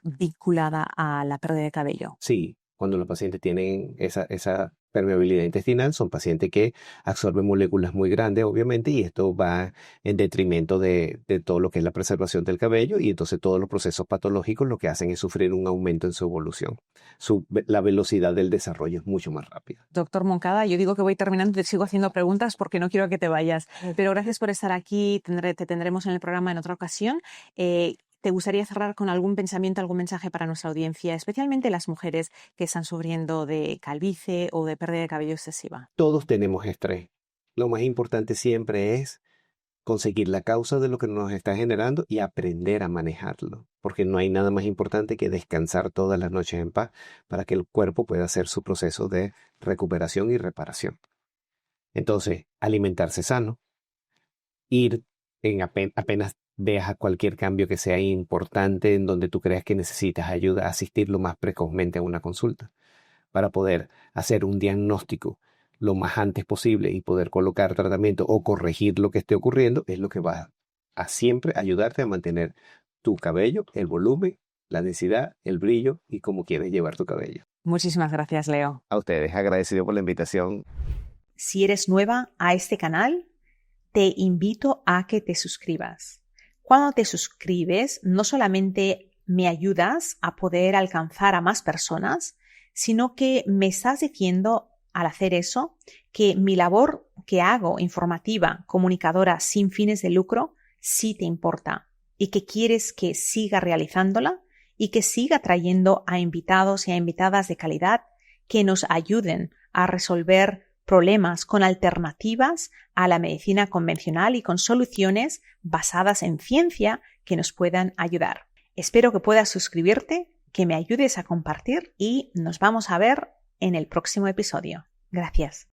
vinculada a la pérdida de cabello? Sí, cuando los pacientes tienen esa permeabilidad intestinal, son pacientes que absorben moléculas muy grandes, obviamente, y esto va en detrimento de todo lo que es la preservación del cabello, y entonces todos los procesos patológicos lo que hacen es sufrir un aumento en su evolución. La velocidad del desarrollo es mucho más rápida. Doctor Moncada, yo digo que voy terminando, te sigo haciendo preguntas porque no quiero que te vayas, pero gracias por estar aquí, te tendremos en el programa en otra ocasión. ¿Te gustaría cerrar con algún pensamiento, algún mensaje para nuestra audiencia, especialmente las mujeres que están sufriendo de calvicie o de pérdida de cabello excesiva? Todos tenemos estrés. Lo más importante siempre es conseguir la causa de lo que nos está generando y aprender a manejarlo, porque no hay nada más importante que descansar todas las noches en paz para que el cuerpo pueda hacer su proceso de recuperación y reparación. Entonces, alimentarse sano, ir apenas veas cualquier cambio que sea importante en donde tú creas que necesitas ayuda, asistir lo más precozmente a una consulta para poder hacer un diagnóstico lo más antes posible y poder colocar tratamiento o corregir lo que esté ocurriendo, es lo que va a siempre ayudarte a mantener tu cabello, el volumen, la densidad, el brillo y cómo quieres llevar tu cabello. Muchísimas gracias, Leo. A ustedes, agradecido por la invitación. Si eres nueva a este canal, te invito a que te suscribas. Cuando te suscribes, no solamente me ayudas a poder alcanzar a más personas, sino que me estás diciendo al hacer eso que mi labor que hago informativa, comunicadora sin fines de lucro, sí te importa y que quieres que siga realizándola y que siga trayendo a invitados y a invitadas de calidad que nos ayuden a resolver problemas con alternativas a la medicina convencional y con soluciones basadas en ciencia que nos puedan ayudar. Espero que puedas suscribirte, que me ayudes a compartir y nos vamos a ver en el próximo episodio. Gracias.